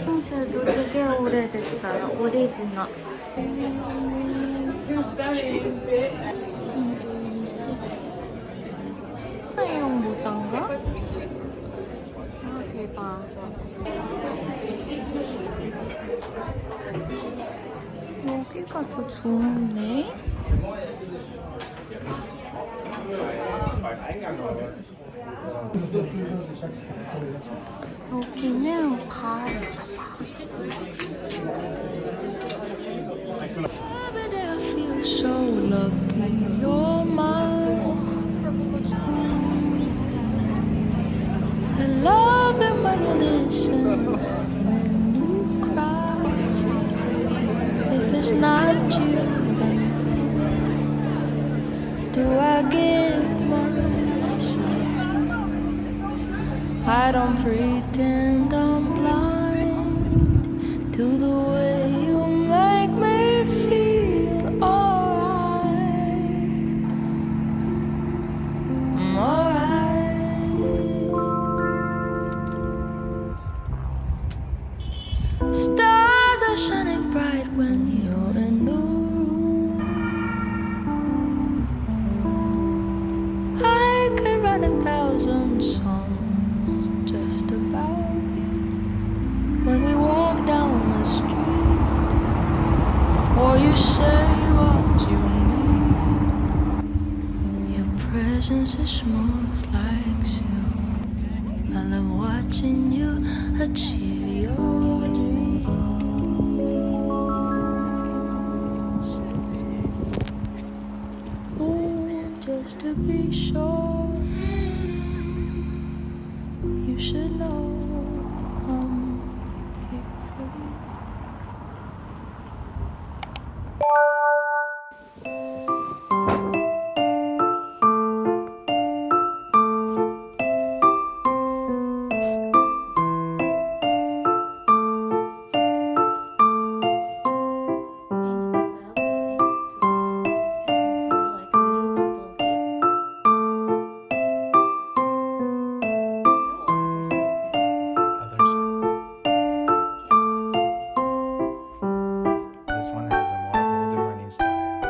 향수도 되게 오래됐어요. 오리지널. 1686. 하나용 모자인가? 아 대박. 여기가 더 좋은데? 여기는 가을이다. Every day I feel so lucky you're mine. I love it when you listen and when you cry. If it's not you, then do I give myself to you? I don't pretend I'm blind to the way you make me feel alright. I'm alright. Stars are shining bright when you're in the room. I could write 1,000 songs just about you. When we walk down the street, or you say what you mean, your presence is smooth like silk. I love watching you achieve your dreams. Ooh, just to be sure, you should know I'm here for you. This one has a more older money style.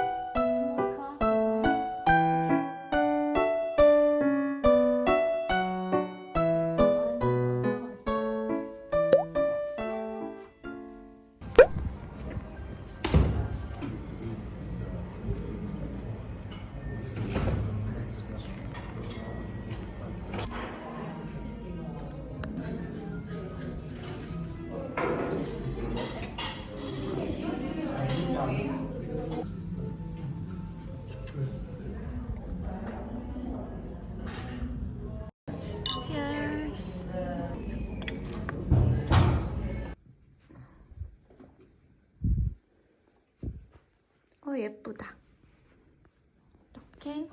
Cheers. 예쁘다. 이렇게.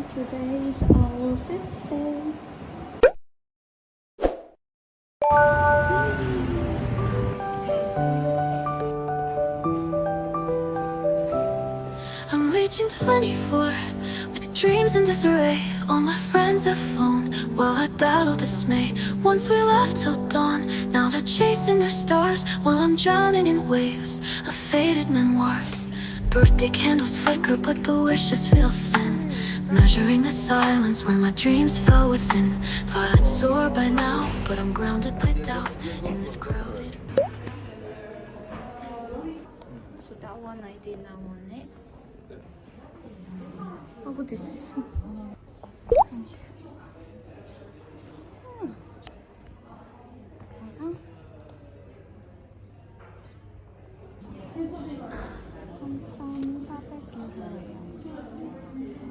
Today is our 5th day. I'm reaching 24 with dreams in disarray. All my friends have flown while I battle dismay. Once we laughed till dawn, now they're chasing their stars while I'm drowning in waves of faded memoirs. birthday candles flicker, but the wishes feel thin. Measuring the silence where my dreams fell within. Thought I'd soar by now, but I'm grounded by doubt in this crowded. So that one I did not want it. Oh, but this is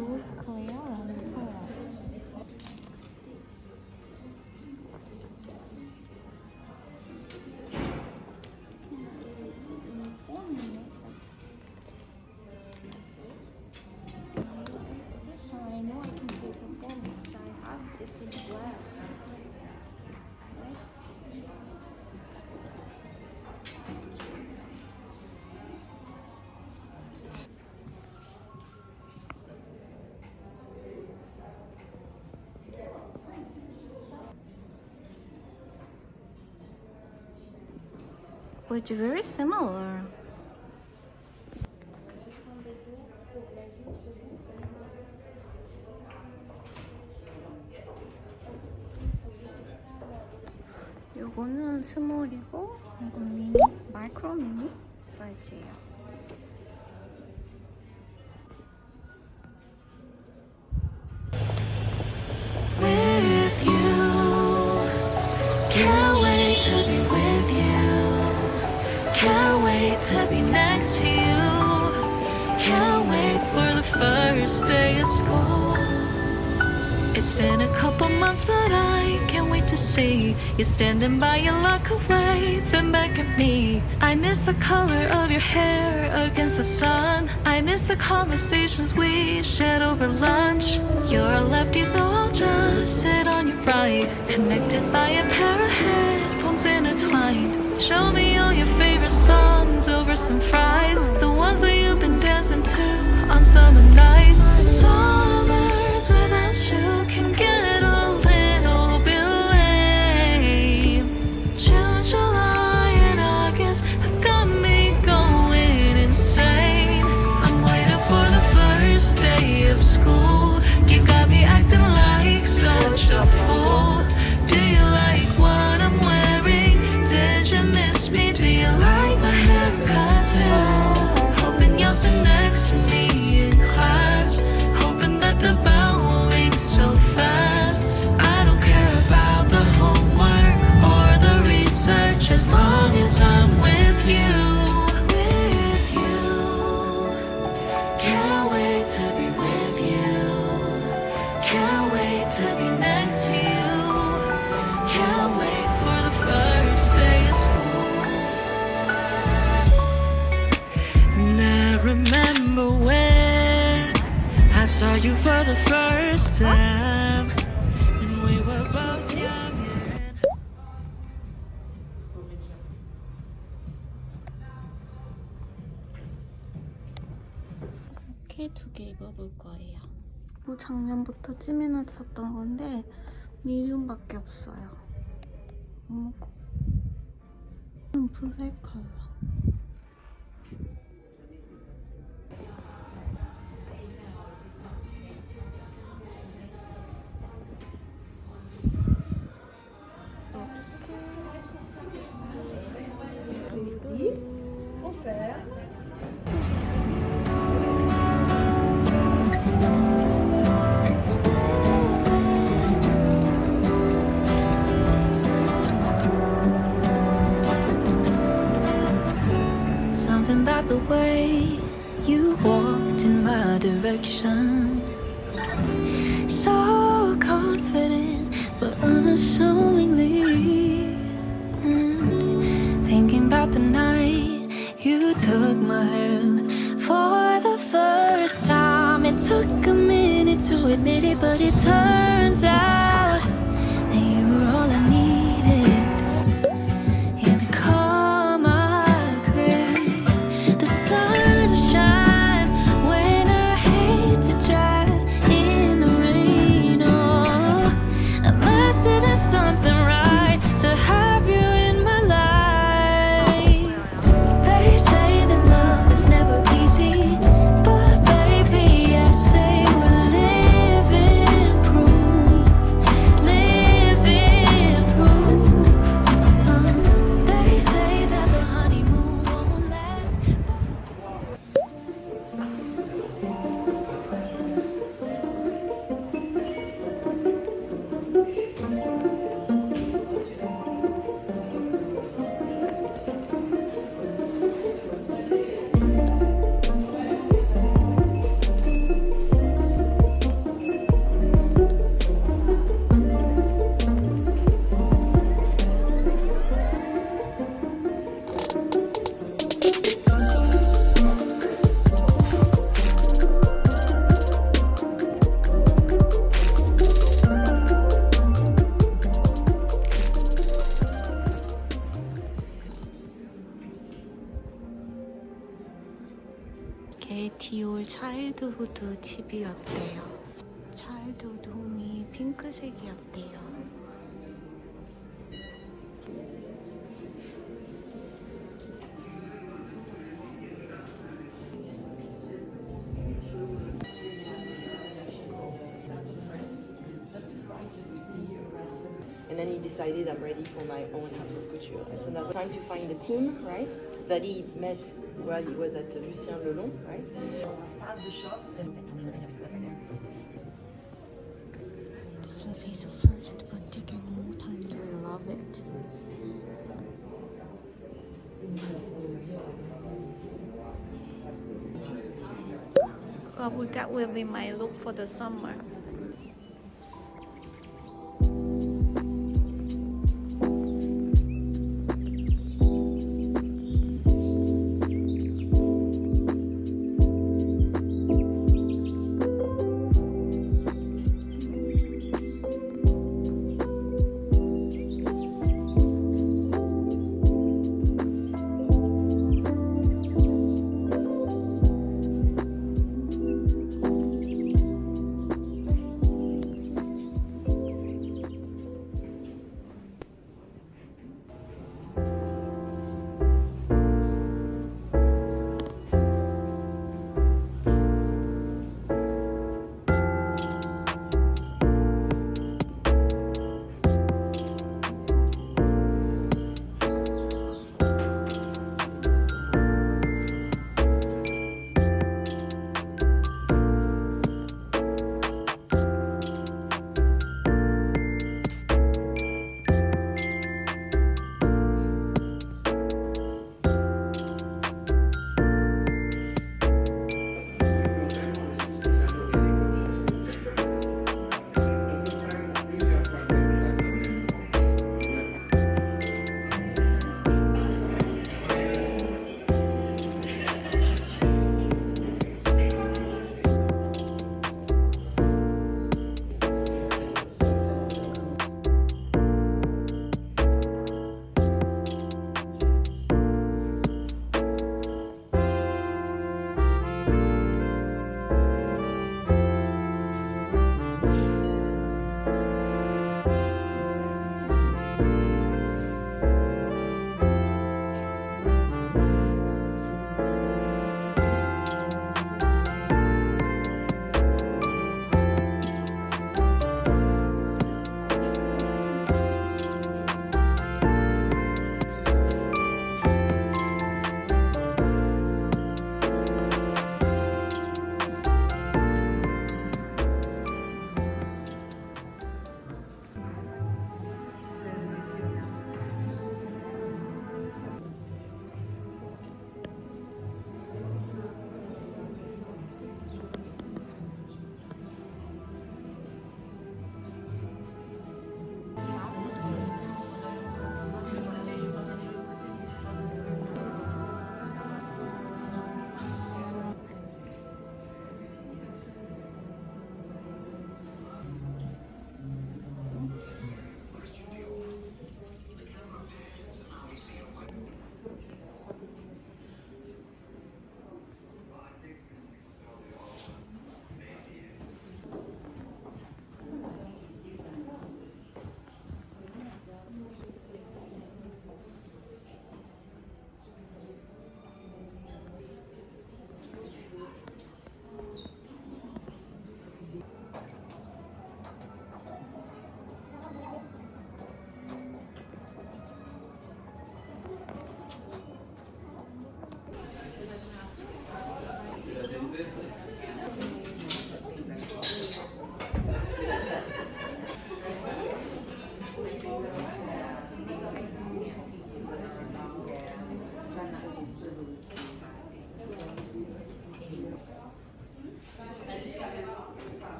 로스컬이라는 컬러. This one I know I can pay for phone because I have this in black. Right? Which is very similar. 요거는 스몰이고 이건 미니, 마이크로 미니 사이즈예요. With you, can't wait to be with you. Can't wait to be next to you. Can't wait for the first day of school. It's been a couple months, but I can't wait to see you standing by your locker, waving back at me. I miss the color of your hair against the sun. I miss the conversations we shared over lunch. You're a lefty, so I'll just sit on your right, connected by a pair of headphones intertwined. Show me all your favorite songs over some fries, the ones that you've been dancing to on summer nights. Summers without you can get a little bit lame. June, July, and August have got me going insane. I'm waiting for the first day of school. You got me acting like such a fool. Do you like what I'm wearing? Did you miss me? Do you like my haircut too? Hoping you'll sit next to me in class. Hoping that the bell won't ring so fast. I don't care about the homework or the research as long as I'm with you. With you. Can't wait to be with you. Can't wait to be next to you. Can't wait for the first day of school. And I remember when I saw you for the first time, and we were both young. 이렇게 두 개 입어볼 거예요. 뭐 작년부터 찜해놨었던 건데 미디움밖에 없어요. 블랙 컬러. Something about the way you walked in my direction, so confident but unassumingly. And thinking about the night you took my hand for the first time. It took a minute to admit it, but it turns out that you were all I needed. Yeah, the calm I crave, the sunshine when I hate to drive in the rain. Oh, I must have done something right to have you in my life. They say that love is never easy, 차일드후드 집이었대요. 차일드후드 홈이 핑크색이었대요. And then he decided I'm ready for my own house of couture. So now trying to find the team, right? That he met while he was at Lucien Lelon, right? Past the shop. This was his first boutique in a long time. We love it. Well, that will be my look for the summer.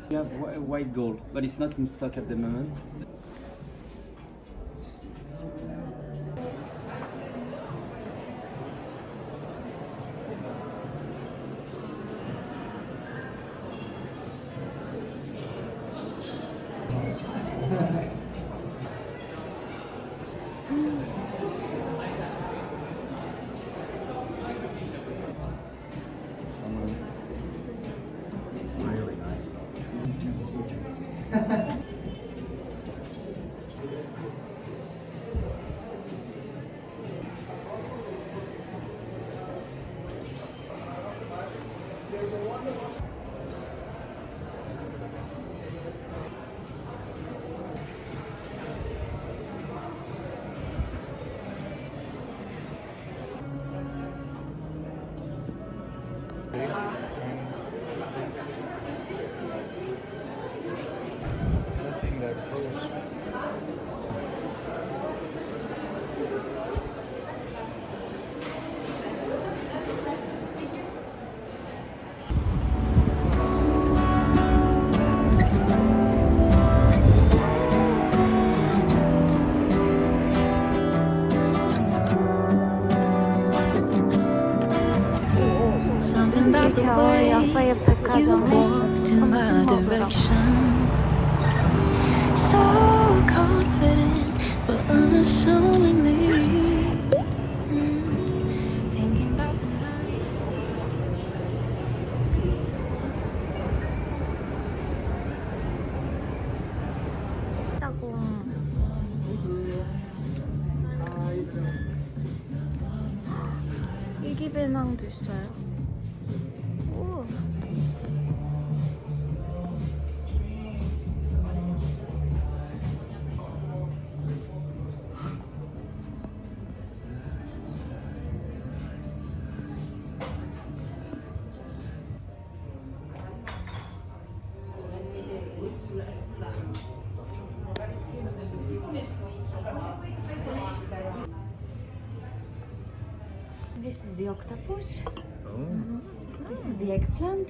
We have white gold, but it's not in stock at the moment. 겨울여행 백화점에 점심 먹으러 So confident, but unassumingly thinking about the night. 따공 일기 배낭도 있어요. 오. This is the octopus. This is the eggplant.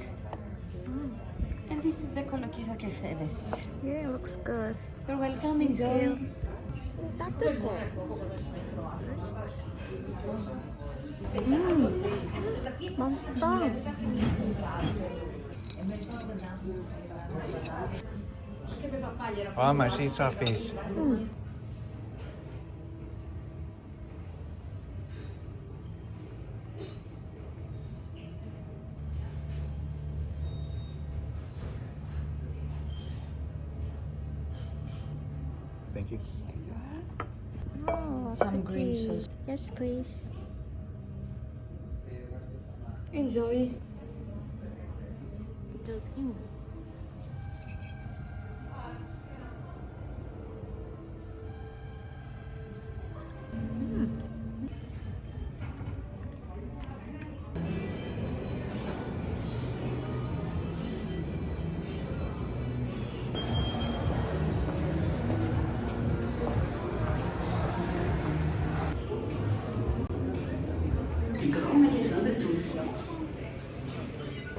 And this is the colloquio cafedes. Yeah, it looks good. You're welcome, enjoy. 따뜻해. 맛있다. Wow, my sea fish. Thank you. Oh, Some green pretty. sauce. Yes, please. Enjoy.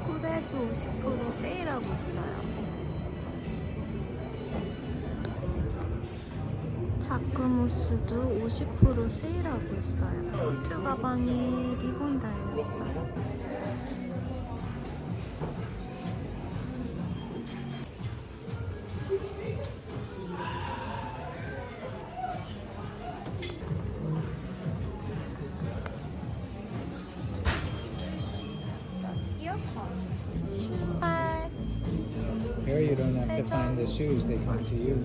쿨베주 50% 세일하고 있어요. 자크무스도 50% 세일하고 있어요. 토트 가방에 리본 달려있어요. 신발. Here you don't have to find the shoes, they come to you.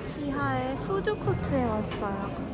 지하의 푸드코트에 왔어요.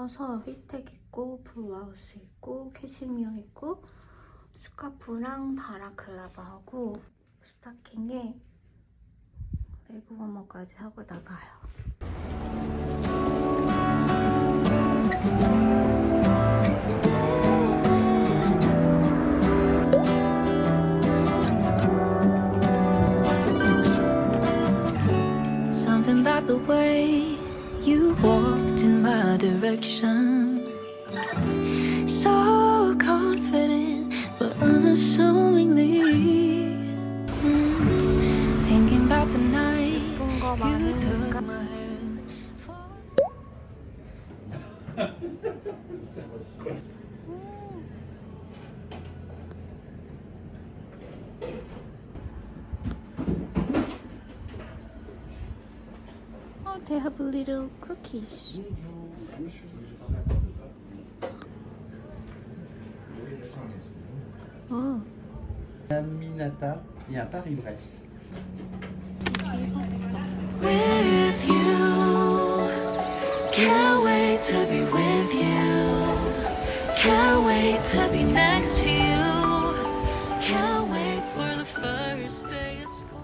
예뻐서 휘택 있고 블라우스 있고 캐시미어 있고 스카프랑 바라클라바하고 스타킹에 레그 워머까지 하고 나가요. Something about the way you walked in my direction, so confident but unassumingly. Thinking about the night you took my hand. Oh, they have little cookies. Oh. Minata et un Paris-Brest. With you, can't wait to be with you, can't wait to be next to you, can't wait for the first day of school.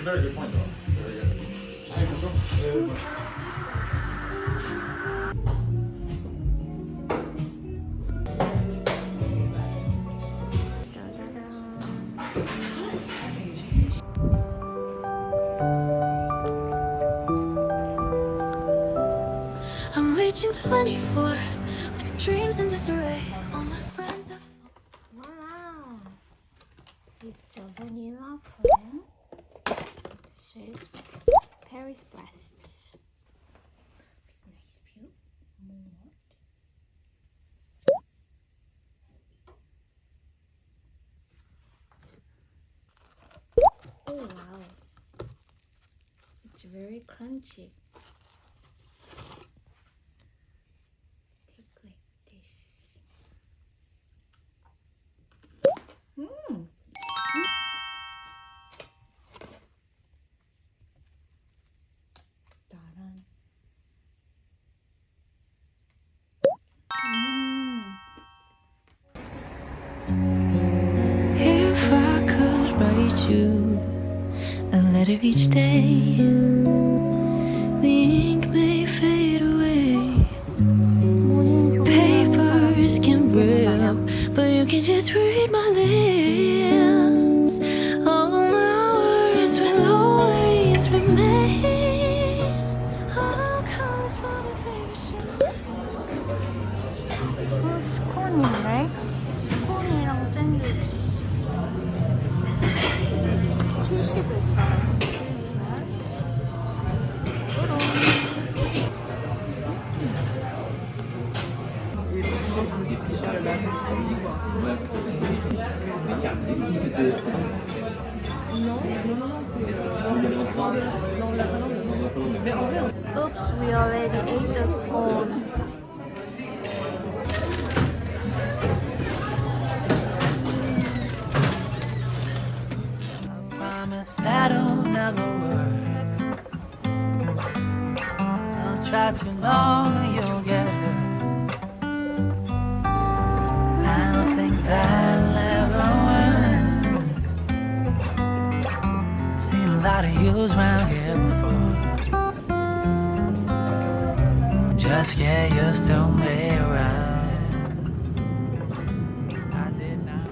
Very good point, though. Very good. I'm reaching 24 with dreams in disarray. All my friends have. Wow! It's a vanilla flame. This is Paris Brest. Nice view. More. Oh wow! It's very crunchy. Take like this. 따란. If I could write you a letter each day, the ink may fade away. Papers can rip, but you can just read my lips. All my words will always remain. All comes from my favorite show. 스콘인데? 스콘이랑 샌드위치 있어. 키시도 있어요. Oops, we already ate the scone. Promise that'll never work. Don't try too long, you'll get hurt. I don't think that'll ever work. I've seen a lot of yous round here before. Just get used to me around. I did not.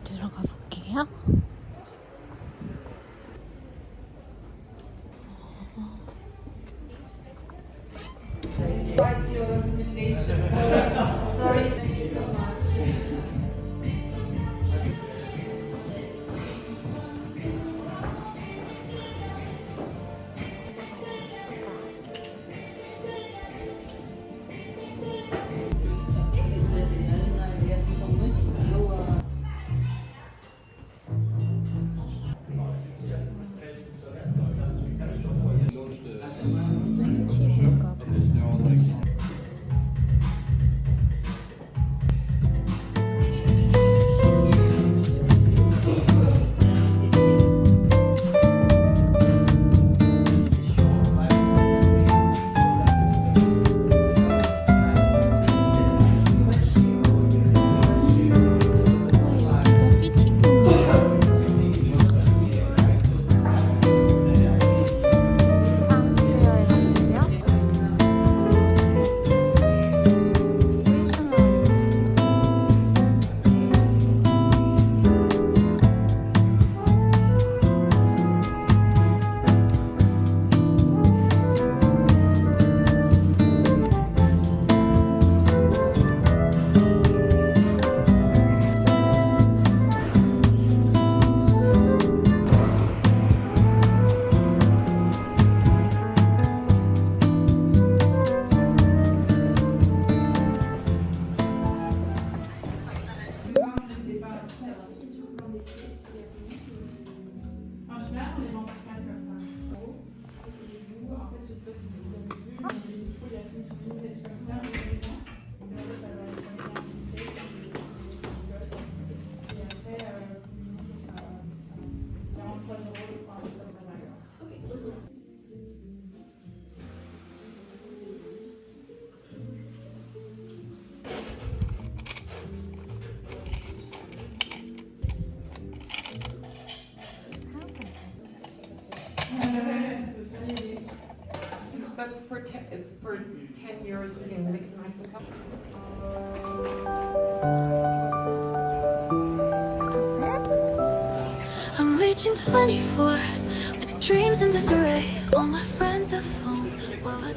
들어가 볼게요. 치즈가 But for 10 euros, we can mix nice and color. I'm reaching 24 with dreams in disarray. All my friends have phone. Well, I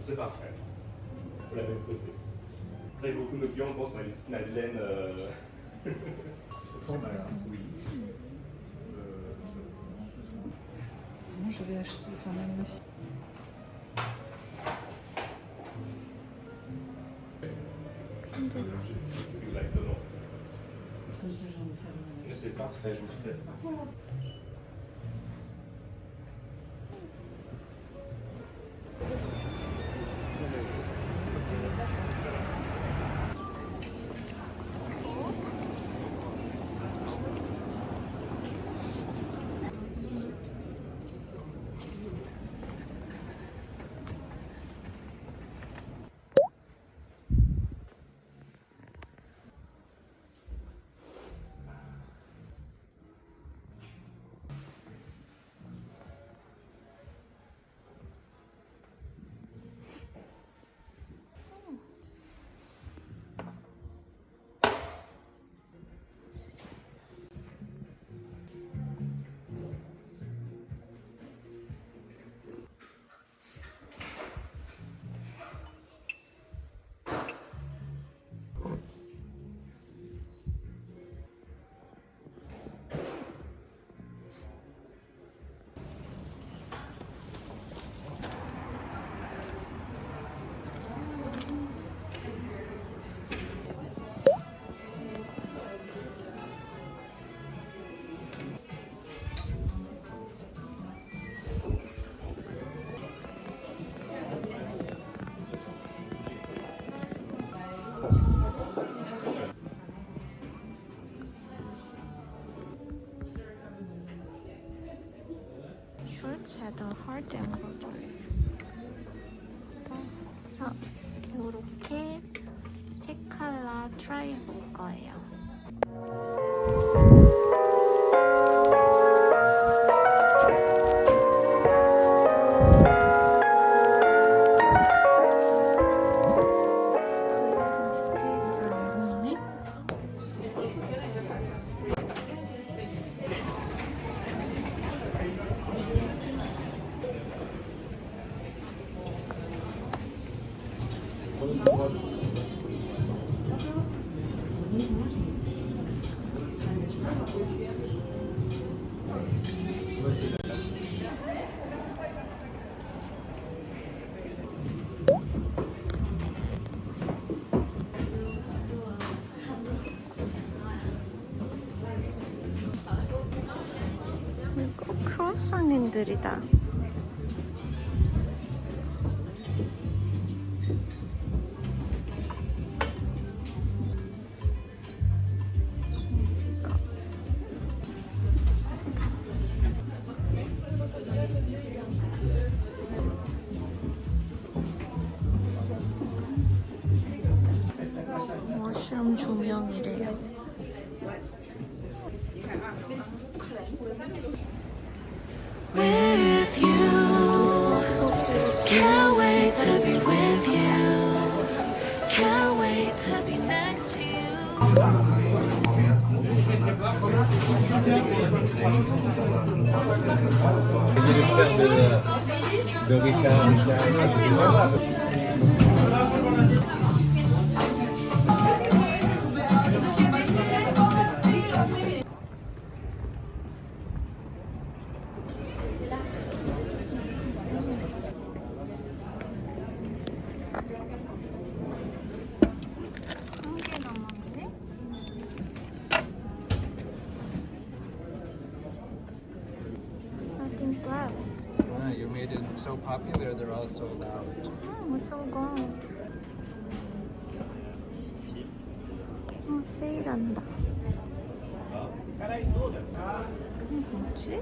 C'est parfait. Faut la même côté. C'est vrai que beaucoup de nos clients pensent qu'on a des petites madeleines. C'est format là. Oui. Moi, je vais acheter, enfin, même ma fille. Exactement. Mais c'est parfait, je vous le fais. 슈츠에다 할 때 embroidery. 그래서 이렇게 세 컬러 트라이 해볼 거예요. 디테일이 잘 안 보이네. 이거 크로스안들이다. 머쉬룸 조명이래요. With you, can't wait to be with you, can't wait to be next to you. 한 개 남았네? Nothing's left. You made it so popular, they're all sold out. What's all gone? 세일한다. 뭐지?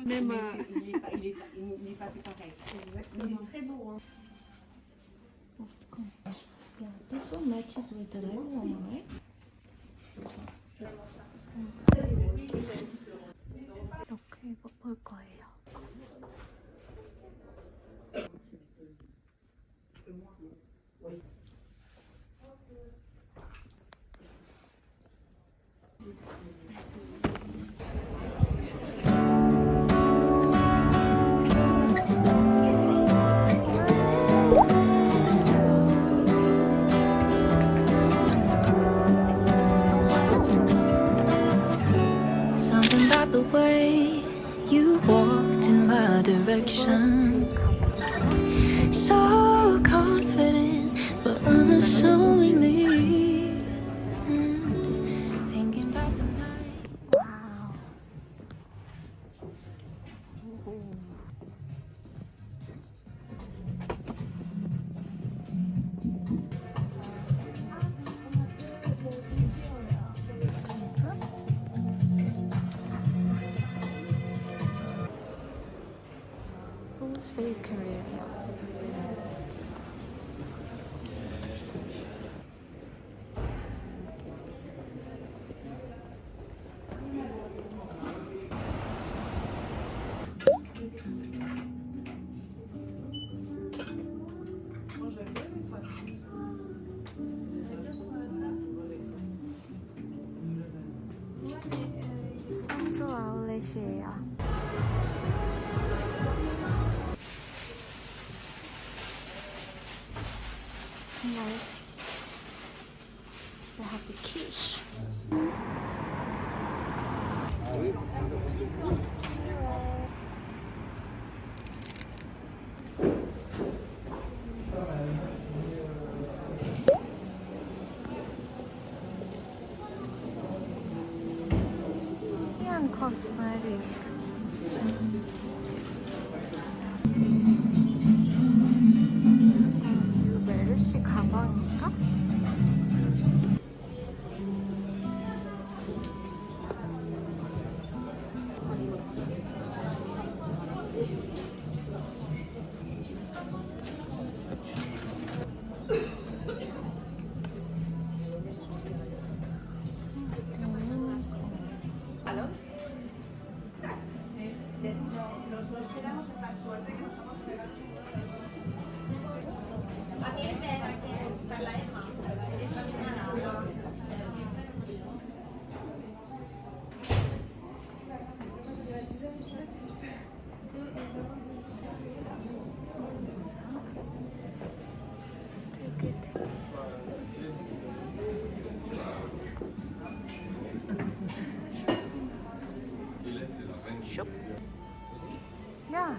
Même, il n'est pas pareil. Il est très beau. Yeah, this one matches with the red one, right? 이렇게 입어볼 거예요. Something about the way you walked in my direction So confident, but unassumingly thinking about the night. 와우. 로즈 베이커리예요. 선조 아울렛이에요. It's nice. They have the quiche. Korean cosmetic. 이거 메르시 가방인가? 숍. 야.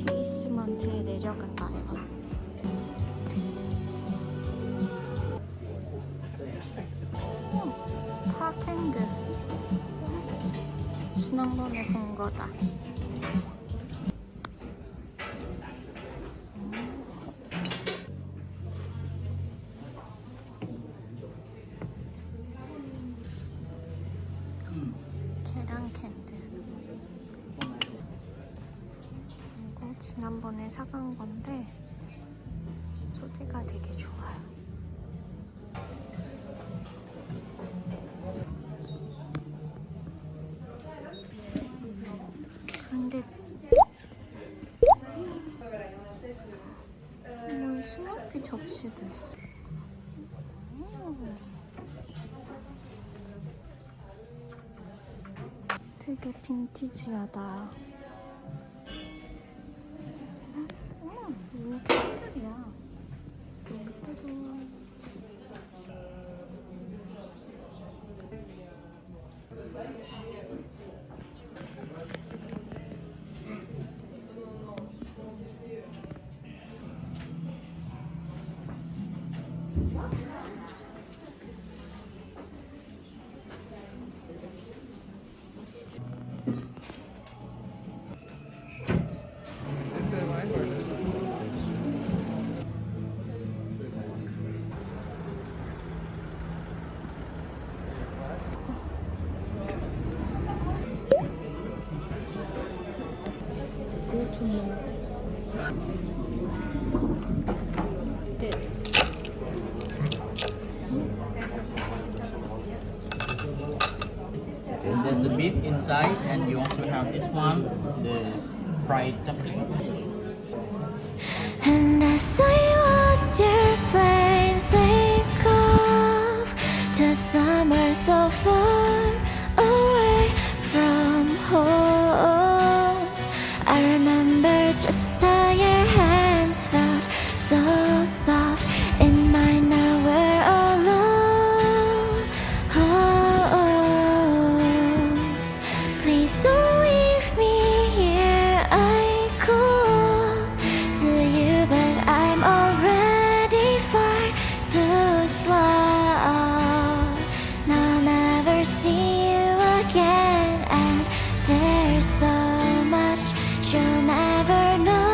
베이스먼트에 내려가 봐요. 파캔들. 지난번에 본 거다. 계란 캔들. 이거 지난번에 사간 건데 소재가 되게 좋아요. 근데 스모키 접시도 있어. 되게 빈티지하다. 이거 캔들이야. There's a beef inside, and you also have this one, the fried dumpling. And as I watched your plane take off to somewhere so far away from home, I remember just how your hands felt so soft in mine. Now we're alone. Please don't leave me here. I call to you, but I'm already far too slow. And I'll never see you again, and there's so much you'll never know.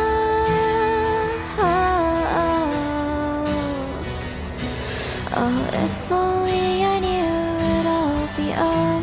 Oh, if only I knew it'd all be over.